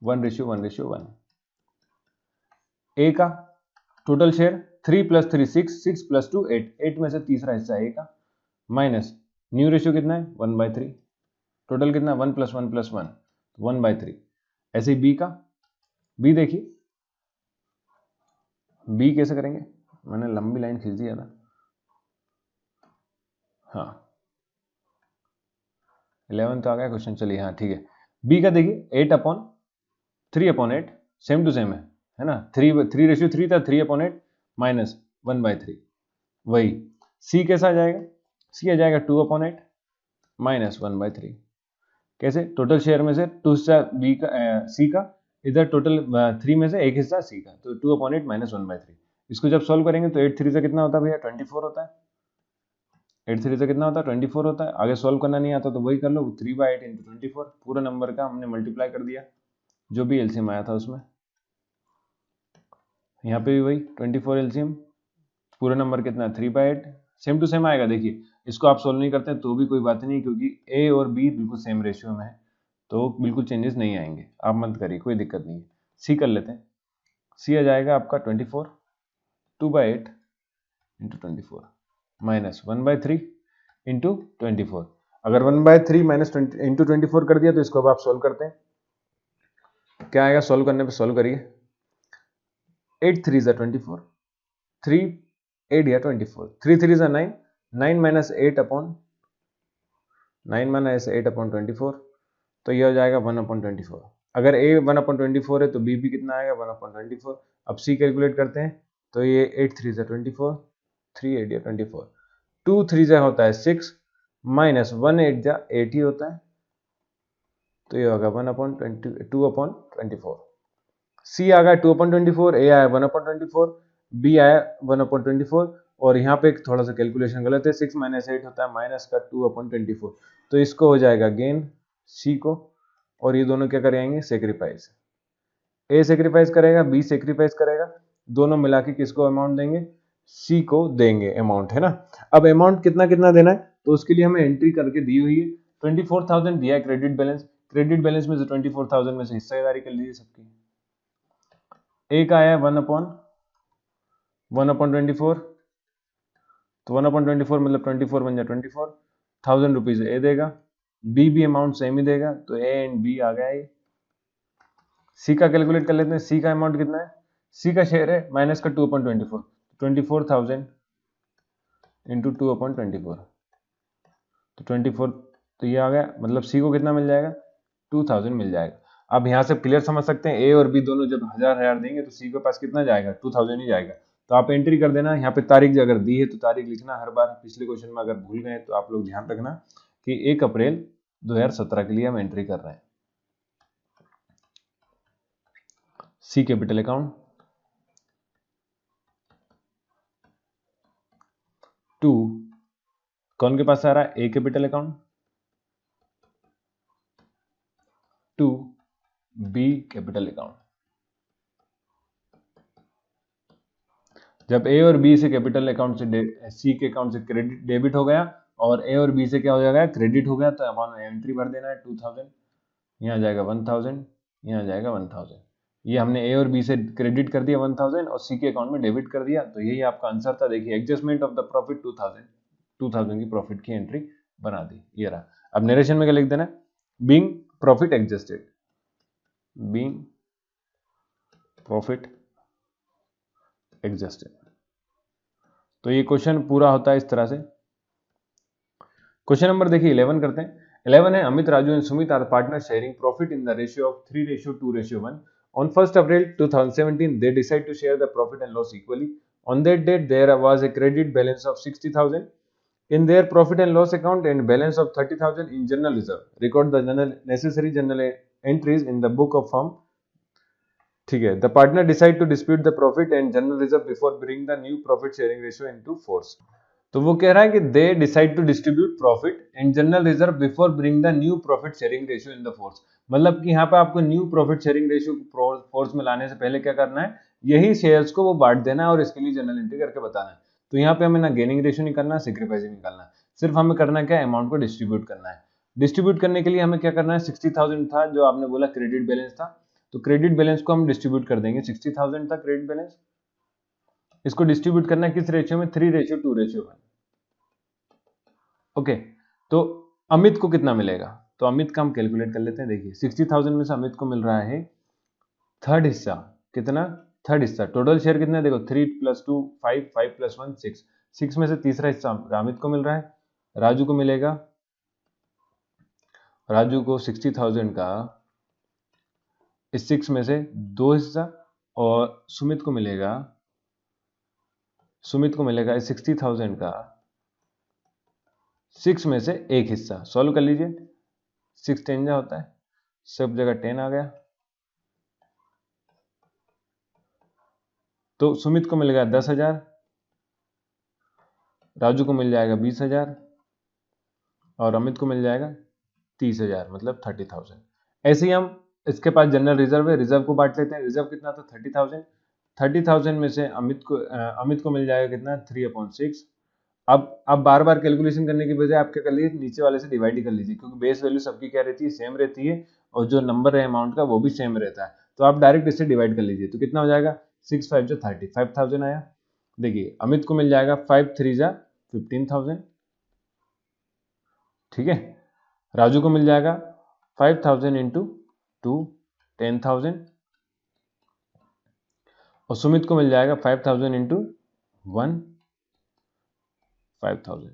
1:1:1। ए का टोटल शेयर 3 + 3 6, 6 + 2 8, 8 में से तीसरा हिस्सा ए का, माइनस न्यू रेशियो कितना है 1/3। टोटल कितना 1 + 1 + 1, 1/3। ऐसे ही बी का, बी देखिए बी कैसे करेंगे, मैंने लंबी लाइन खींच दिया था। हाँ 11 तो आ गया क्वेश्चन, चलिए हाँ ठीक है। बी का देखिए 8/3/8 सेम टू सेम है ना, 3:3 था, 3/8 माइनस 1/3 वही। सी कैसा आ जाएगा, सी आ जाएगा 2/8 माइनस 1/3। कैसे, टोटल शेयर में से 2 हिस्सा बी का सी का, इधर टोटल 3 में से 1 हिस्सा सी का, तो 2/8 माइनस 1/3। इसको जब सॉल्व करेंगे तो 8 3 से कितना होता है भैया, 24 होता है। 8 3 से कितना होता है, 24 होता है। आगे सॉल्व करना नहीं आता तो वही कर लो, 3/8 × 24, पूरा नंबर का हमने मल्टीप्लाई कर दिया जो भी एलसीएम आया था उसमें। यहाँ पे भी वही 24 एलसीएम, पूरा नंबर कितना है 3/8, सेम टू सेम आएगा। देखिए इसको आप सॉल्व नहीं करते तो भी कोई बात नहीं, क्योंकि ए और बी बिल्कुल सेम रेशियो में है तो बिल्कुल चेंजेस नहीं आएंगे, आप मत करिए, कोई दिक्कत नहीं है। सी कर लेते हैं, सी आ जाएगा आपका 24, 2/8 × 24 माइनस 1/3 × 24। अगर 1/3 माइनस × 24 कर दिया तो इसको अब आप सॉल्व करते हैं, क्या आएगा, सॉल्व करने पे सॉल्व करिए। 8 3 = 24, 3 8 या 24, 3 3 = 9, 9 माइनस 8/24, तो ये हो जाएगा 1/24। अगर a 1/24 है तो b भी कितना आएगा 1/24। अब c कैलकुलेट करते हैं तो ये 8 3 = 24, 3 8 या 24, 2 3 जा होता है 6 माइनस 1 8 जा 8 ही होता है, तो ये होगा 2/24। c आ गया 2/24, a आया 1/24, b आया 1/24, और यहाँ पे थोड़ा सा कैलकुलेशन गलत है, 6 माइनस 8 होता है माइनस का 2/24, तो इसको हो जाएगा गेन c को, और ये दोनों क्या करेंगे, सेक्रीफाइस। ए सेक्रीफाइस करेगा, बी सेक्रीफाइस करेगा, दोनों मिला के किसको अमाउंट देंगे, सी को देंगे अमाउंट, है ना। अब अमाउंट कितना कितना देना है तो उसके लिए हमें एंट्री करके दी हुई है। 24,000 दिया है क्रेडिट बैलेंस, क्रेडिट बैलेंस में से 24,000 में से हिस्सेदारी कर लीजिए सबकी। ए का आया 1/24, तो 1/24 मतलब 24 बन जाए 24,000 रुपीज ए देगा, बी भी अमाउंट सेम ही देगा, तो ए एंड बी आ गया। सी का कैलकुलेट कर लेते हैं, सी का अमाउंट कितना है, सी का शेयर है माइनस का 2/24, 24,000 इंटू 2/24, तो 24, तो ये आ गया, मतलब सी को कितना मिल जाएगा 2000 मिल जाएगा। अब यहाँ से क्लियर समझ सकते हैं, ए और बी दोनों जब 1000 देंगे तो सी के पास कितना जाएगा 2000 ही जाएगा। तो आप एंट्री कर देना, यहाँ पे तारीख अगर दी है तो तारीख लिखना हर बार, पिछले क्वेश्चन में अगर भूल गए तो आप लोग ध्यान रखना कि 1 अप्रैल 2017 के लिए हम एंट्री कर रहे हैं। सी कैपिटल अकाउंट, 2 कौन के पास आ रहा है, A capital account, 2 B capital account. जब ए और बी से कैपिटल अकाउंट से सी के अकाउंट से क्रेडिट डेबिट हो गया और ए और बी से क्या हो जाएगा क्रेडिट हो गया, तो अपन एंट्री भर देना है 2000, यहाँ आ जाएगा 1000, यहाँ आ जाएगा 1000। ये हमने ए और बी से क्रेडिट कर दिया 1000 और सी के अकाउंट में डेबिट कर दिया, तो यही आपका आंसर था। देखिए एडजस्टमेंट ऑफ द प्रॉफिट 2000 की प्रॉफिट की एंट्री बना दी, ये रहा। अब नरेशन में क्या लिख देना, being profit adjusted, being profit adjusted. तो ये क्वेश्चन पूरा होता है इस तरह से। क्वेश्चन नंबर देखिए 11 करते हैं। 11 है, Amit, Raju and Sumit are partner sharing profit in the ratio of 3:2:1। On 1st April 2017, they decide to share the profit and loss equally. On that date, there was a credit balance of 60,000 in their profit and loss account and balance of 30,000 in general reserve. Record the necessary general entries in the book of firm. ठीक है, the partner decide to dispute the profit and general reserve before bring the new profit sharing ratio into force. तो वो कह रहा है कि they decide to distribute profit and general reserve before bring the new profit sharing ratio in the force. मतलब कि यहाँ पे आपको new profit sharing ratio force में लाने से पहले क्या करना है, यही शेयर्स को वो बांट देना है और इसके लिए जनरल एंट्री करके बताना है। तो यहाँ पे हमें ना गेनिंग रेशियो निकालना है, सेक्रीफाइसिंग निकालना है, सिर्फ हमें करना क्या है, अमाउंट को डिस्ट्रीब्यूट करना है। डिस्ट्रीब्यूट करने के लिए हमें क्या करना है, 60,000 था जो आपने बोला क्रेडिट बैलेंस था, तो क्रेडिट बैलेंस को हम डिस्ट्रीब्यूट कर देंगे। 60,000 था क्रेडिट बैलेंस, इसको डिस्ट्रीब्यूट करना है किस रेशियो में, 3:2:1। ओके, तो अमित को कितना मिलेगा, तो अमित का हम कैलकुलेट कर लेते हैं। देखिए 60,000 में से अमित को मिल रहा है थर्ड हिस्सा, कितना थर्ड हिस्सा। टोटल शेयर कितना है देखो, 3 + 2 5, 5 + 1 6, 6 में से तीसरा हिस्सा रामित को मिल रहा है, राजू को मिलेगा, राजू को 60,000 का इस 6 में से 2 हिस्सा, और सुमित को मिलेगा इस 60,000 का 6 में से 1 हिस्सा। सॉल्व कर लीजिए, 6 10 जा होता है, सब जगह 10 आ गया, तो सुमित को मिलेगा 10,000, राजू को मिल जाएगा 20,000 और अमित को मिल जाएगा 30,000, मतलब 30,000। ऐसे ही हम, इसके पास जनरल रिजर्व है, रिजर्व को बांट लेते हैं। रिजर्व कितना था 30,000, 30,000 में से अमित को मिल जाएगा कितना 3/6। अब बार बार कैलकुलेशन करने की बजाय आप क्या कर लीजिए, नीचे वाले से डिवाइड ही कर लीजिए, क्योंकि बेस वैल्यू सबकी क्या रहती है, सेम रहती है, और जो नंबर है अमाउंट का वो भी सेम रहता है, तो आप डायरेक्ट इससे डिवाइड कर लीजिए। तो कितना हो जाएगा, 6 5 जो 30, 5,000 आया। देखिए अमित को मिल जाएगा 5 3 जा 15,000, ठीक है। राजू को मिल जाएगा 5,000 इंटू 2 10,000, और सुमित को मिल जाएगा 5,000 इंटू 1 5,000।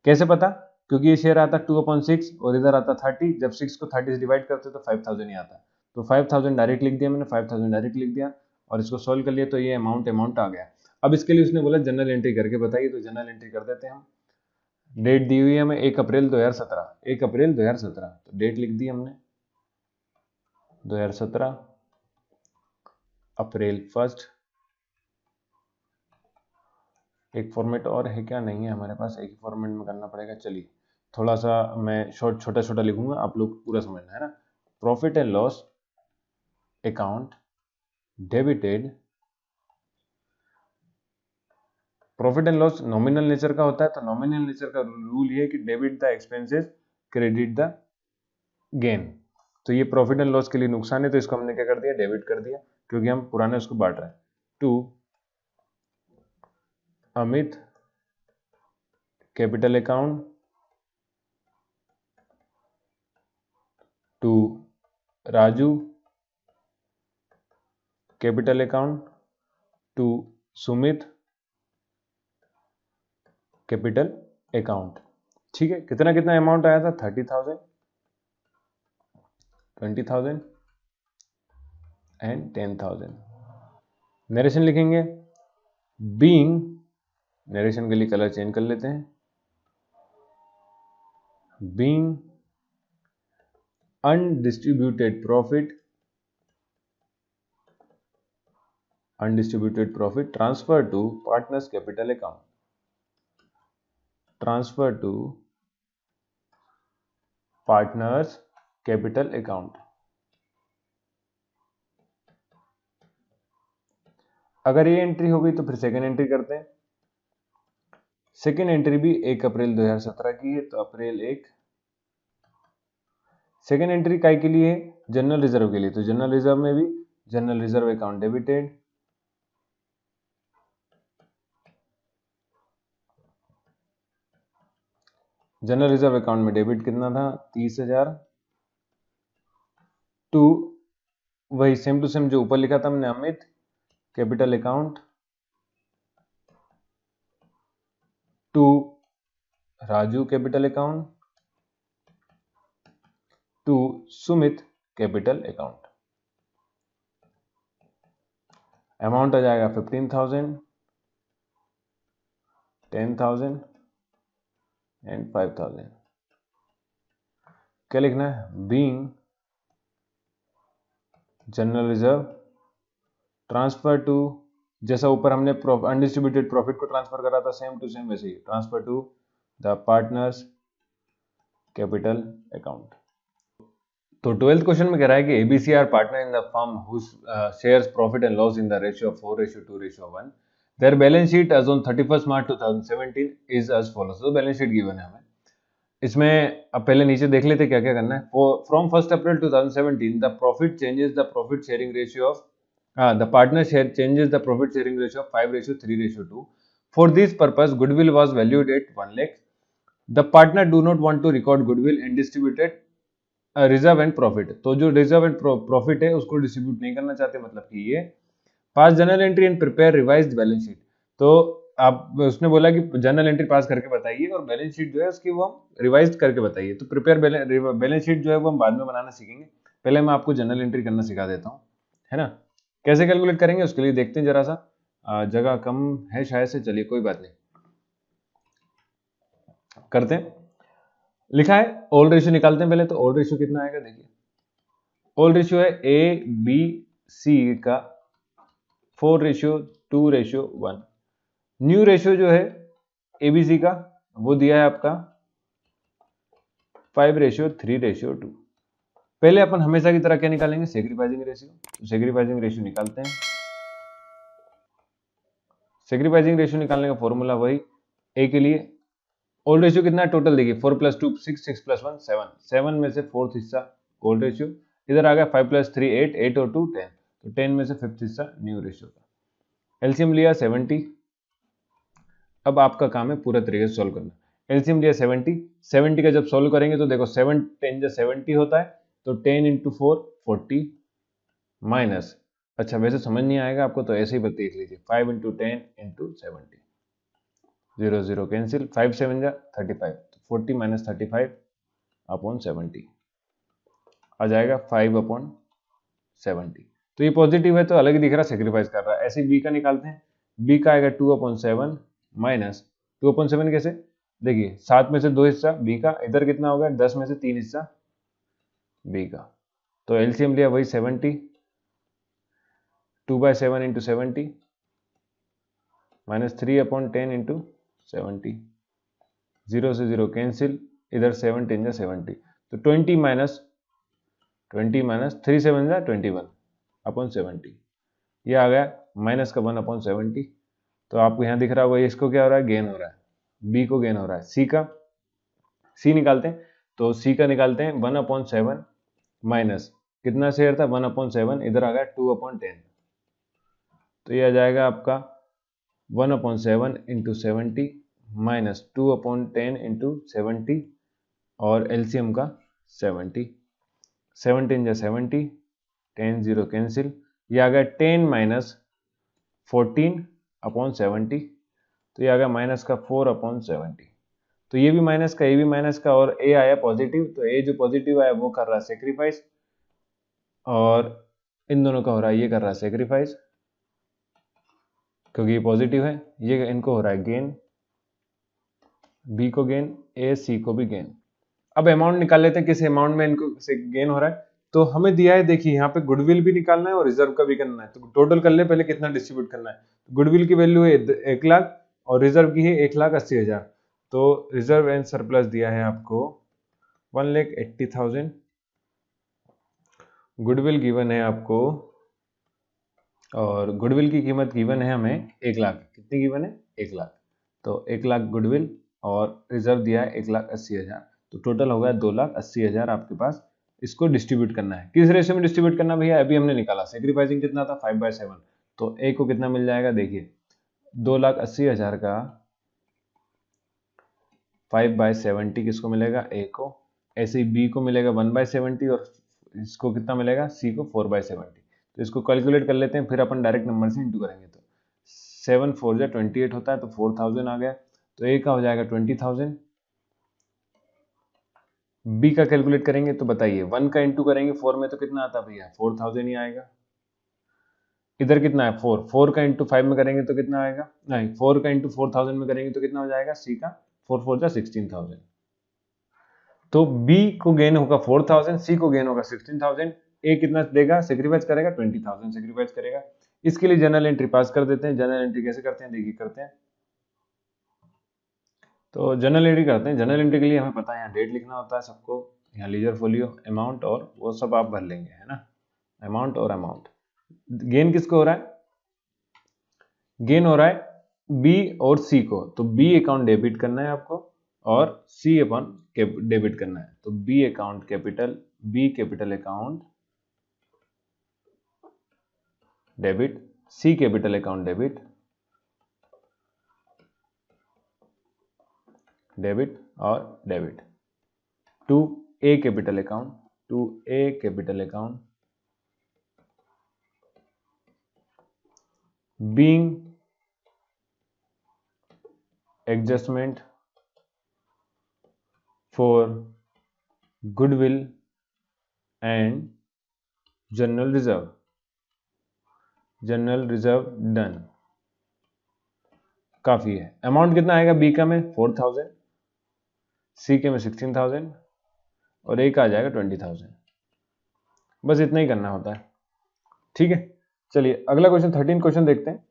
कैसे पता, क्योंकि ये शेयर आता 2/6 और इधर आता 30, जब 6 को 30 से डिवाइड करते तो 5,000 ही आता, तो 5,000 डायरेक्ट लिख दिया मैंने, 5,000 डायरेक्ट लिख दिया, और इसको सॉल्व कर लिया, तो ये अमाउंट आ गया। अब इसके लिए उसने बोला जनरल एंट्री करके बताइए, तो जनरल एंट्री कर देते हैं हम। डेट दी हुई है हमें 1 अप्रैल 2017, 1 अप्रैल 2017, तो डेट लिख दी हमने 2017 अप्रैल 1। एक फॉर्मेट और है क्या, नहीं है हमारे पास, एक ही फॉर्मेट में करना पड़ेगा। चलिए थोड़ा सा मैं छोटा छोटा लिखूंगा, आप लोग पूरा समझना है ना। Profit and loss account debited, profit and loss nominal nature का होता है, तो नॉमिनल नेचर का रूल ये है कि debit the expenses credit the gain. तो ये प्रॉफिट एंड लॉस के लिए नुकसान है, तो इसको हमने क्या कर दिया, डेबिट कर दिया, क्योंकि हम पुराने उसको बांट रहे हैं। To Amit capital account, to Raju capital account, to Sumit capital account. ठीक है, कितना कितना अमाउंट आया था, 30,000, 20,000 एंड 10,000। नरेशन लिखेंगे, बीइंग, नरेशन के लिए कलर चेंज कर लेते हैं, being undistributed profit transfer to partners capital account, transfer to partners capital account. अगर ये एंट्री हो गई तो फिर सेकेंड एंट्री करते हैं। सेकेंड एंट्री भी 1 अप्रैल 2017 की है, तो अप्रैल 1। सेकेंड एंट्री काय के लिए है, जनरल रिजर्व के लिए, तो जनरल रिजर्व में भी general reserve account debited, general reserve account में डेबिट कितना था 30,000, टू वही सेम टू सेम जो ऊपर लिखा था हमने, Amit capital account, to Raju capital account, to Sumit capital account. Amount आ जाएगा 15,000, 10,000 एंड 5,000। क्या लिखना है, being general reserve transfer to, जैसा ऊपर हमने अनडिस्ट्रीब्यूटेड प्रॉफिट को ट्रांसफर करा था, सेम टू सेम वैसे ही transfer to the partners capital account. तो 12th क्वेश्चन में कह रहा है कि ABC are partner in the firm whose shares profit and loss in the ratio of 4:2:1। Their balance sheet as on 31st March 2017 is as follows. तो balance sheet given है हमें, इसमें अब पहले नीचे देख लेते क्या क्या करना है। From 1 April 2017 the profit changes the profit sharing ratio of the partner share changes the profit sharing ratio of 5:3:2. For this purpose, goodwill was valued at 1 lakh. The partner do not want to record goodwill and distributed reserve and profit. तो जो reserve and profit है उसको distribute नहीं करना चाहते, मतलब कि ये पास journal entry and prepare revised balance sheet. तो आप उसने बोला कि जर्नल एंट्री पास करके बताइए और बैलेंस शीट जो है उसकी वो हम रिवाइज करके बताइए। तो प्रिपेयर बैलेंस शीट जो है वो हम बाद में बनाना सीखेंगे, पहले मैं आपको जर्नल एंट्री करना सिखा देता हूँ, है ना। कैसे कैलकुलेट करेंगे उसके लिए देखते हैं जरा सा, जगह कम है शायद से, चलिए कोई बात नहीं करते हैं। लिखा है ओल्ड रेशियो निकालते हैं पहले। तो ओल्ड रेशियो कितना आएगा देखिए, ओल्ड रेशियो है ए बी सी का 4:2:1। न्यू रेशियो जो है एबीसी का वो दिया है आपका 5:3:2। पहले अपन हमेशा की तरह क्या निकालेंगे, सेक्रीफाइसिंग रेशियो। तो सेक्रीफाइसिंग रेशियो निकालते हैं। सेक्रीफाइसिंग रेशियो निकालने का फॉर्मूला वही ए के लिए। ओल्ड रेशियो कितना है टोटल देखिए, 4 + 2 6, 6 + 1 7, 7 में से फोर्थ हिस्सा ओल्ड रेशियो, इधर आ गया 5 + 3 8, 8 और 2 10, तो 10 में से फिफ्थ हिस्सा न्यू रेशियो का। एलसीएम लिया 70। अब आपका काम है पूरा तरीके से सॉल्व करना। एलसीएम लिया 70, 70 का जब सॉल्व करेंगे तो देखो 7 10 जो 70 होता है, तो 10 × 4 40 माइनस, अच्छा वैसे समझ नहीं आएगा आपको तो ऐसे ही देख लीजिए, 5 × 10 × 70, 0 0 कैंसिल, 5 7 जा 35, 40 - 35 अपॉन 70 आ जाएगा 5/70। तो ये पॉजिटिव है तो अलग ही दिख रहा, सेक्रीफाइस कर रहा है। ऐसे बी का निकालते हैं। बी का आएगा 2/7 माइनस 2/7 कैसे देखिए, 7 में से 2 हिस्सा बी का, इधर कितना होगा 10 में से 3 हिस्सा बी का। तो एलसीएम लिया वही 70, 2/7 × 70 माइनस 3/10 × 70, 0 से 0 कैंसिल, इधर 7 10 जा 70, तो 20 माइनस 3 7 जा 21/70, ये आ गया माइनस का 1/70। तो आपको यहाँ दिख रहा होगा इसको क्या हो रहा है, गेन हो रहा है, बी को गेन हो रहा है। सी का, सी निकालते हैं। तो सी का निकालते हैं 1/7 माइनस कितना शेयर था 1/7, इधर आ गया 2/10, तो ये आ जाएगा आपका 1/7 × 70 माइनस 2/10 × 70 और एलसीएम का 70, 17 जा 70, 10 0 कैंसिल, ये आ गया 10 माइनस 14/70, तो ये आ गया माइनस का 4/70। तो ये भी माइनस का, ये भी माइनस का, और ए आया पॉजिटिव, तो ए जो पॉजिटिव आया वो कर रहा है सेक्रीफाइस, और इन दोनों का हो रहा है, ये कर रहा है सेक्रीफाइस क्योंकि ये पॉजिटिव है, ये इनको हो रहा है गेन, बी को गेन, ए सी को भी गेन। अब अमाउंट निकाल लेते हैं, किस अमाउंट में इनको से गेन हो रहा है। तो हमें दिया है देखिए यहाँ पे गुडविल भी निकालना है और रिजर्व का भी करना है, तो टोटल कर ले पहले कितना डिस्ट्रीब्यूट करना है। गुडविल की वैल्यू है 1 लाख और रिजर्व की है 1,80,000, तो रिजर्व एंड सरप्लस दिया है आपको 1,80,000, गुडविल गिवन है आपको, और गुडविल की कीमत गिवन है हमें 1 लाख। कितनी गिवन है 1 लाख, तो 1 लाख गुडविल और रिजर्व दिया है 1,80,000, तो टोटल हो गया 2,80,000 आपके पास। इसको डिस्ट्रीब्यूट करना है, किस रेशियो में डिस्ट्रीब्यूट करना भैया, अभी हमने निकाला सेक्रीफाइसिंग कितना था 5/7, तो ए को कितना मिल जाएगा देखिए 2,80,000 का 5/70 किसको मिलेगा, ए को, ऐसे ही बी को मिलेगा 1/70 और इसको कितना मिलेगा सी को 4/70। तो इसको कैलकुलेट कर लेते हैं, फिर अपन डायरेक्ट नंबर से इंटू करेंगे। तो 7 4 जा 28 होता है, तो 4000 आ गया, तो ए का हो जाएगा 20,000। बी का कैलकुलेट करेंगे तो बताइए 1 का इंटू करेंगे 4 में तो कितना आता है भैया 4000 ही आएगा। इधर कितना है 4, 4 का इंटू 5 में करेंगे तो कितना आएगा, नहीं 4 का इंटू 4000 में करेंगे तो कितना हो जाएगा, सी का 4 4 जा 16,000। तो बी को गेन होगा 4000, सी को गेन होगा 16,000, ए कितना देगा सेक्रीफाइस करेगा 20,000 सेक्रीफाइस करेगा। इसके लिए जर्नल एंट्री पास कर देते हैं। जर्नल एंट्री कैसे करते हैं देखिए, करते हैं तो जर्नल एंट्री करते हैं। जर्नल एंट्री के लिए हमें पता है यहाँ डेट लिखना होता है सबको, यहाँ लीजर फोलियो अमाउंट और वो सब आप भर लेंगे, है ना, अमाउंट और अमाउंट। गेन किसको हो रहा है, गेन हो रहा है बी और सी को, तो बी अकाउंट डेबिट करना है आपको और सी अकाउंट डेबिट करना है। तो B account capital, B capital account debit, C capital account debit, debit और debit to A capital account, to A capital account, being adjustment for goodwill and general reserve done. काफी है। Amount कितना आएगा B का में 4000, सी के में 16000 और ए का आ जाएगा 20000। बस इतना ही करना होता है। ठीक है, चलिए अगला क्वेश्चन 13 क्वेश्चन देखते हैं।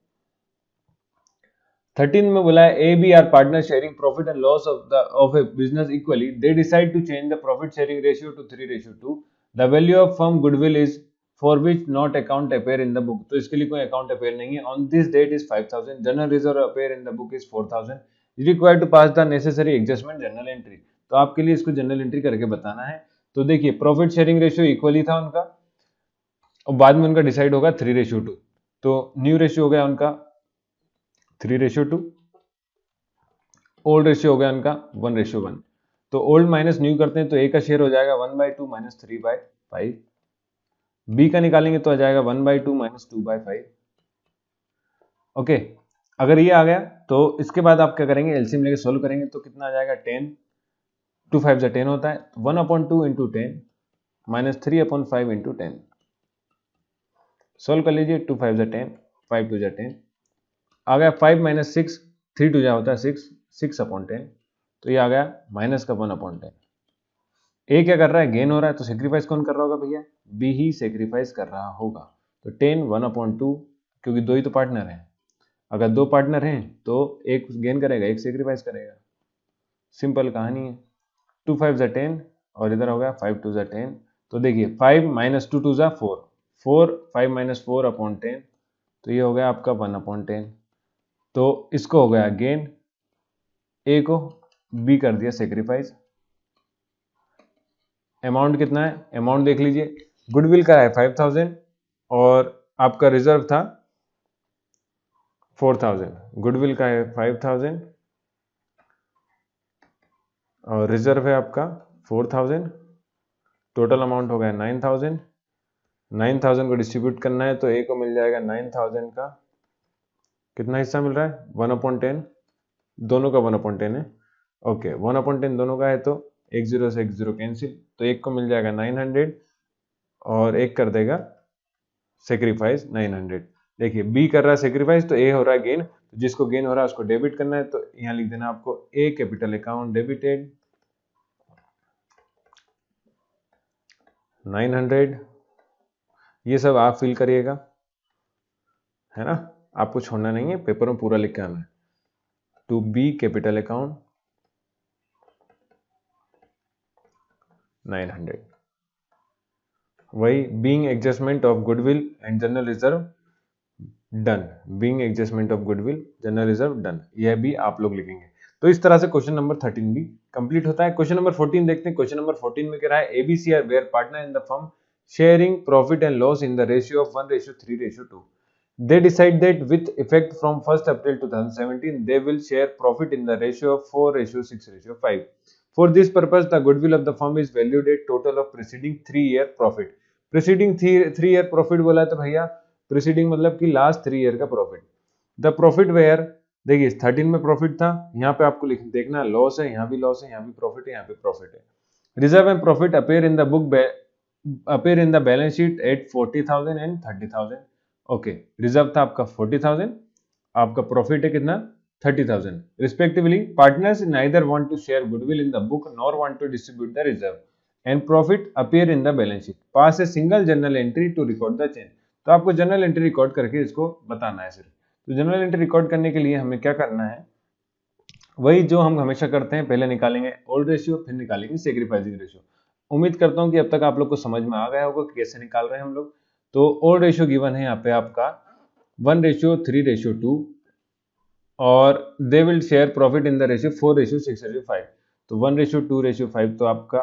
13 में बोला है A B are partner sharing profit and loss of a business equally, they decide to change the profit sharing ratio to 3:2। The value of firm goodwill is for which not account appear in the book, तो इसके लिए कोई account appear नहीं है। On this date is 5000, general reserve appear in the book is 4000, is required to pass the necessary adjustment general entry. तो आपके लिए इसको जनरल एंट्री करके बताना है। तो देखिए प्रॉफिट शेयरिंग रेशियो इक्वली था उनका और बाद में उनका डिसाइड होगा 3:2, तो न्यू रेशियो हो गया उनका 3:2, ओल्ड रेशियो हो गया उनका 1:1। तो ओल्ड माइनस न्यू करते हैं तो ए का शेयर हो जाएगा 1/2 माइनस 3/5, बी का निकालेंगे तो आ जाएगा 1/2 माइनस 2/5। ओके, अगर ये आ गया तो इसके बाद आप क्या करेंगे, एलसीएम लेके सोल्व करेंगे तो कितना आ जाएगा 10, 2 5 जा 10 होता है, 1/2 इंटू 10 माइनस 3/5 इंटू 10। सोल्व कर लीजिए, 2 5 जा 10, 5 2 जा 10 आ गया, 5 माइनस 6, 3 2 जा होता है 6, 6/10, तो ये आ गया माइनस का 1/10। ए क्या कर रहा है, गेन हो रहा है, तो सेक्रीफाइस कौन कर रहा होगा भैया, बी ही सेक्रीफाइस कर रहा होगा। तो 10 1/2, क्योंकि दो ही तो पार्टनर हैं, अगर दो पार्टनर हैं तो एक गेन करेगा एक सेक्रीफाइस करेगा, सिंपल कहानी है। 2 5 जा 10 और इधर हो गया 5 2 जा 10, तो देखिए 5 माइनस 2 2 जा 4, 4 5 माइनस 4/10, तो ये हो गया आपका 1/10। तो इसको हो गया गेन, ए को बी कर दिया सेक्रीफाइस। अमाउंट कितना है, अमाउंट देख लीजिए, गुडविल का है 5000 और आपका रिजर्व था 4000। गुडविल का है 5000 और रिजर्व है आपका 4000, टोटल अमाउंट हो गया 9000। 9000 को डिस्ट्रीब्यूट करना है तो ए को मिल जाएगा 9000 का कितना हिस्सा मिल रहा है 1/10, दोनों का 1/10 है। ओके, 1/10 दोनों का है तो एक जीरो से एक जीरो कैंसिल, तो एक को मिल जाएगा 900 और एक कर देगा सेक्रीफाइस 900। देखिए बी कर रहा है सेक्रीफाइस तो ए हो रहा है गेन, तो जिसको गेन हो रहा है उसको डेबिट करना है, तो यहाँ लिख देना आपको ए कैपिटल अकाउंट डेबिटेड 900। ये सब आप फिल करिएगा, है ना, आपको छोड़ना नहीं है, पेपर में पूरा लिख के आना है। टू बी कैपिटल अकाउंट 900, वही being adjustment of goodwill and general reserve done, being adjustment of goodwill general reserve done, यह भी आप लोग लिखेंगे। तो इस तरह से क्वेश्चन नंबर 13 भी कंप्लीट होता है। क्वेश्चन नंबर 14 देखते हैं। क्वेश्चन नंबर 14 में कह रहा है ABC are were partner in the firm sharing profit and loss in the ratio of 1:3:2। They decide that with effect from 1st April 2017, they will share profit in the ratio of 4:6:5. For this purpose, the goodwill of the firm is valued at total of preceding 3-year profit. Preceding 3-year profit बोला तो भैया preceding मतलब कि last 3 year का profit. The profit where देखिए 13 में profit था, यहाँ पे आपको देखना लॉस है, यहाँ भी लॉस है, यहाँ भी प्रॉफिट है, यहाँ पे प्रॉफिट है। Reserve and profit appear in the book appear in the balance sheet at 40,000 and 30,000। Okay, reserve था आपका 40,000, आपका प्रॉफिट है कितना 30,000 respectively. Partners neither want to share goodwill in the book nor want to distribute the reserve and profit appear in the balance sheet, pass a single journal entry to record the change. तो आपको journal entry record करके इसको बताना है सिर्फ। तो journal entry record करने के लिए हमें क्या करना है, वही जो हम हमेशा करते हैं, पहले निकालेंगे ओल्ड रेशियो फिर निकालेंगे सेक्रीफाइसिंग रेशियो। उम्मीद करता हूं कि अब तक आप लोग को समझ में आ गया होगा कि कैसे निकाल रहे हैं हम लोग। तो ओल्ड रेशियो गिवन है यहाँ पे आपका 1:3:2 और they will share profit in the ratio 4:6:5। तो 1:2:5 तो आपका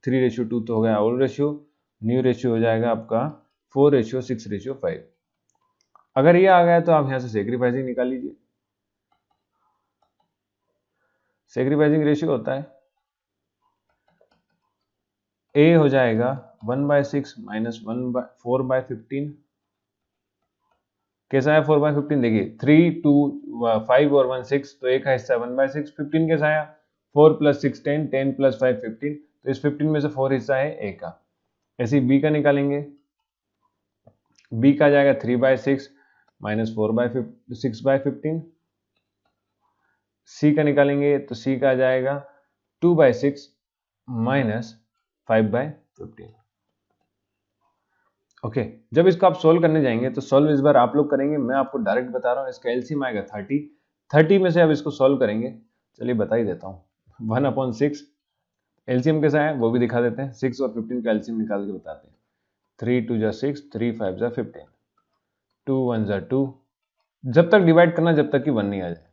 3:2 तो हो गया ओल्ड रेशियो, न्यू रेशियो हो जाएगा आपका 4:6:5। अगर ये आ गया तो आप यहाँ से सेक्रीफाइसिंग निकाल लीजिए। सेक्रीफाइसिंग रेशियो होता है ए हो जाएगा 1/6 माइनस 4/15 कैसा है 4/15? देखिए 3, 2, 5 और 1 6, तो एक का हिस्सा 1/6। 15 कैसा आया? 4 + 6 10, 10 + 5 15, तो इस 15 में से 4 हिस्सा है ए का। ऐसे ही बी का निकालेंगे, बी का जाएगा 3/6 - 4/6/15। सी का निकालेंगे तो सी का आ जाएगा 2/6 - 5/15। ओके, जब इसको आप सोल्व करने जाएंगे तो सोल्व इस बार आप लोग करेंगे, मैं आपको डायरेक्ट बता रहा हूँ। इसका एलसीएम आएगा 30। 30 में से अब इसको सोल्व करेंगे, चलिए बता ही देता हूँ। 1/6 एलसीएम कैसा है वो भी दिखा देते हैं। 6 और 15 का एलसीएम निकाल के बताते हैं। 3 2 जा 6, 3 5 जा 15, 2 1 जा 2। जब तक डिवाइड करना जब तक कि 1 नहीं आ जाए।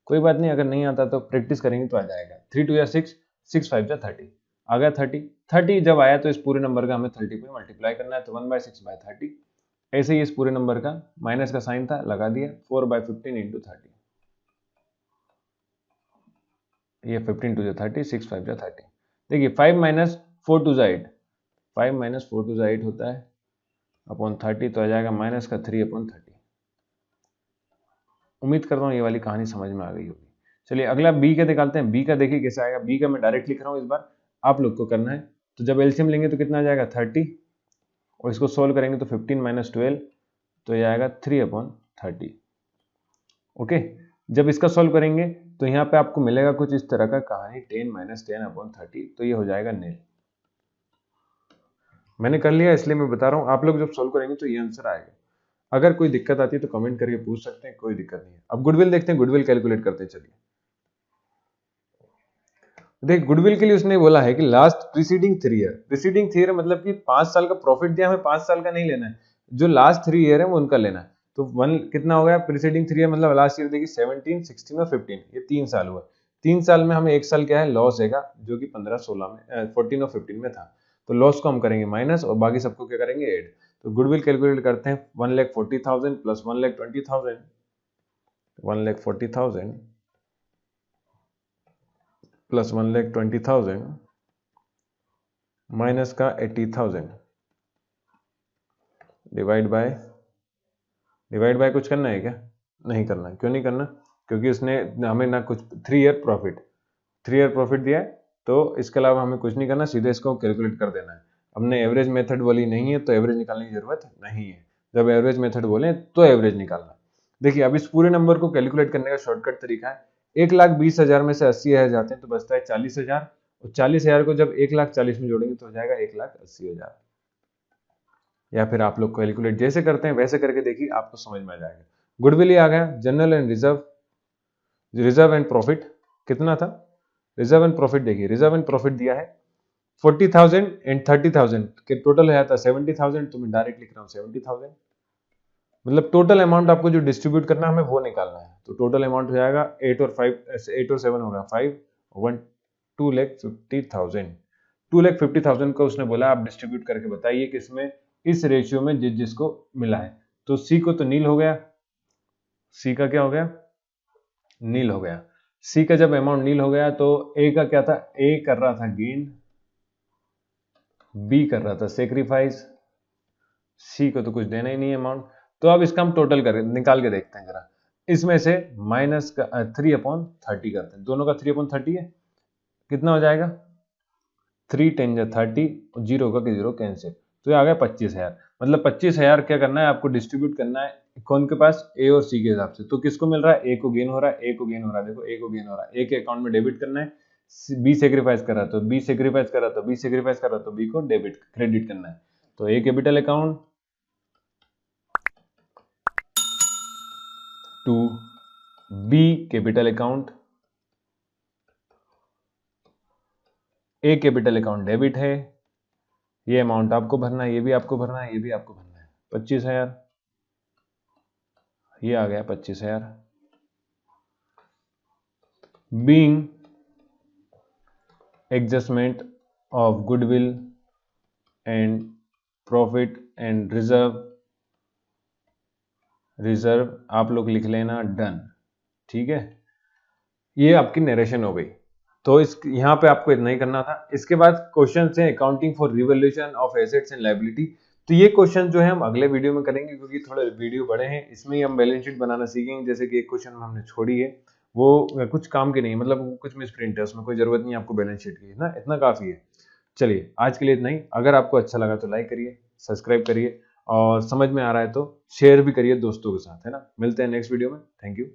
कोई बात नहीं, अगर नहीं आता तो प्रैक्टिस करेंगे तो आ जाएगा। 3 2 जा 6, 6 5 जा 30, आ गया 30। 30 जब आया तो इस पूरे नंबर का हमें 30 पे मल्टीप्लाई करना है, तो 1/6/30। ऐसे ही इस पूरे नंबर का माइनस का साइन था, लगा दिया 4/15 × 30। ये 15 2 जा 30, 6 5 जा 30। देखिए 5 - 4 2 जा 8, 5 - 4 2 जा 8 होता है अपॉन 30, तो आ जाएगा माइनस का 3/30। उम्मीद करता हूँ ये वाली कहानी समझ में आ गई होगी। चलिए अगला बी का निकालते हैं। बी का देखिए कैसे आएगा। बी का मैं डायरेक्ट लिख रहा हूँ, इस बार आप लोग को करना है। तो जब एलसीएम लेंगे तो कितना आ जाएगा 30, और इसको सोल्व करेंगे तो 15 - 12, तो ये आएगा 3/30। ओके, जब इसका सोल्व करेंगे तो यहाँ पे आपको मिलेगा कुछ इस तरह का कहानी, 10 - 10/30, तो ये हो जाएगा नील। मैंने कर लिया इसलिए मैं बता रहा हूँ, आप लोग जब सोल्व करेंगे तो ये आंसर आएगा। अगर कोई दिक्कत आती है तो कमेंट करके पूछ सकते हैं, कोई दिक्कत नहीं है। अब गुडविल देखते हैं, गुडविल कैलकुलेट करते हैं। चलिए देख, गुडविल के लिए उसने बोला है कि last preceding 3 year. Preceding 3 year मतलब कि 5 साल का प्रॉफिट दिया, हमें 5 साल का नहीं लेना है, जो लास्ट 3 ईयर है वो उनका लेना है। तो 1 कितना हो गया प्रीसीडिंग 3 ईयर, मतलब लास्ट ईयर देखिए 17, 16 और 15, ये 3 साल हुआ। 3 साल में हमें 1 साल क्या है लॉस है, जो कि 15, 16 में 14 और 15 में था। तो लॉस को हम करेंगे माइनस और बाकी सबको क्या करेंगे ऐड। तो गुडविल कैलकुलेट करते हैं। 1,40,000 प्लस 1,20,000, 1,40,000 प्लस 1,20,000 माइनस का 80,000 डिवाइड बाय कुछ करना है क्या? नहीं करना। क्यों नहीं करना? क्योंकि उसने हमें ना कुछ 3 ईयर प्रॉफिट दिया है, तो इसके अलावा हमें कुछ नहीं करना, सीधे इसको कैलकुलेट कर देना है। हमने एवरेज मेथड बोली नहीं है तो एवरेज निकालने की जरूरत नहीं है। जब एवरेज मेथड बोले तो एवरेज निकालना। देखिए अब इस पूरे नंबर को कैलकुलेट करने का शॉर्टकट तरीका है, 1,20,000 में से 80,000 जाते हैं तो बचता है 40,000, और 40,000 को जब 1,40,000 में जोड़ेंगे तो हो जाएगा 1,80,000। या फिर आप लोग कैलकुलेट जैसे करते हैं वैसे करके देखिए, आपको समझ में आ जाएगा। गुडविल आ गया। General and reserve and profit कितना था? रिजर्व एंड प्रॉफिट देखिए, रिजर्व एंड प्रॉफिट दिया है 40,000 एंड 30,000 के टोटल है था 70,000, तो मैं डायरेक्ट लिख रहा हूँ 70,000। मतलब टोटल अमाउंट आपको जो डिस्ट्रीब्यूट करना है हमें वो निकालना है। तो टोटल अमाउंट हो जाएगा 8 और 7 होगा 5 1 2,50,000। 2,50,000 को उसने बोला आप डिस्ट्रीब्यूट करके बताइए कि इसमें इस रेशियो में जिसको मिला है। तो सी को तो नील हो गया, सी का क्या हो गया? नील हो गया। सी का जब अमाउंट नील हो गया तो ए का क्या था? ए कर रहा था गेन, बी कर रहा था सेक्रीफाइस, सी को तो कुछ देना ही नहीं है अमाउंट। तो अब इसका हम टोटल कर निकाल के देखते हैं जरा। इसमें से माइनस का 3/30 करते हैं, दोनों का 3/30 है, कितना हो जाएगा? 3 10 जा 30, और जीरो का जीरो कैंसिल, तो ये आ गया 25,000। मतलब 25,000 क्या करना है आपको? डिस्ट्रीब्यूट करना है कौन के पास? ए और सी के हिसाब से। तो किसको मिल रहा है? ए को गेन हो रहा है, ए को गेन हो रहा है, देखो ए को गेन हो रहा है, ए के अकाउंट में डेबिट करना है। बी सेक्रीफाइस कर रहा है तो बी सेक्रीफाइस कर रहा है तो बी सेक्रीफाइस कर रहा है तो बी को डेबिट क्रेडिट करना है। तो A capital account to B capital account, A capital account debit है, ये अमाउंट आपको भरना है, ये भी आपको भरना है, ये भी आपको भरना है। 25,000, ये आ गया 25,000। Being adjustment of goodwill and profit and reserve आप लोग लिख लेना डन। ठीक है, ये आपकी नरेशन हो गई। तो इस यहाँ पे आपको इतना ही करना था। इसके बाद क्वेश्चन है accounting for revaluation of assets and liability. तो ये क्वेश्चन जो है हम अगले वीडियो में करेंगे, क्योंकि थोड़े वीडियो बड़े हैं, इसमें ही हम बैलेंस शीट बनाना सीखेंगे। जैसे कि एक क्वेश्चन हमने छोड़ी है, वो कुछ काम की नहीं है, मतलब वो कुछ मिसप्रिंट है, उसमें कोई जरूरत नहीं है आपको बैलेंस शीट की, ना इतना काफी है। चलिए आज के लिए इतना ही। अगर आपको अच्छा लगा तो लाइक करिए, सब्सक्राइब करिए, और समझ में आ रहा है तो शेयर भी करिए दोस्तों के साथ, है ना। मिलते हैं नेक्स्ट वीडियो में। Thank you.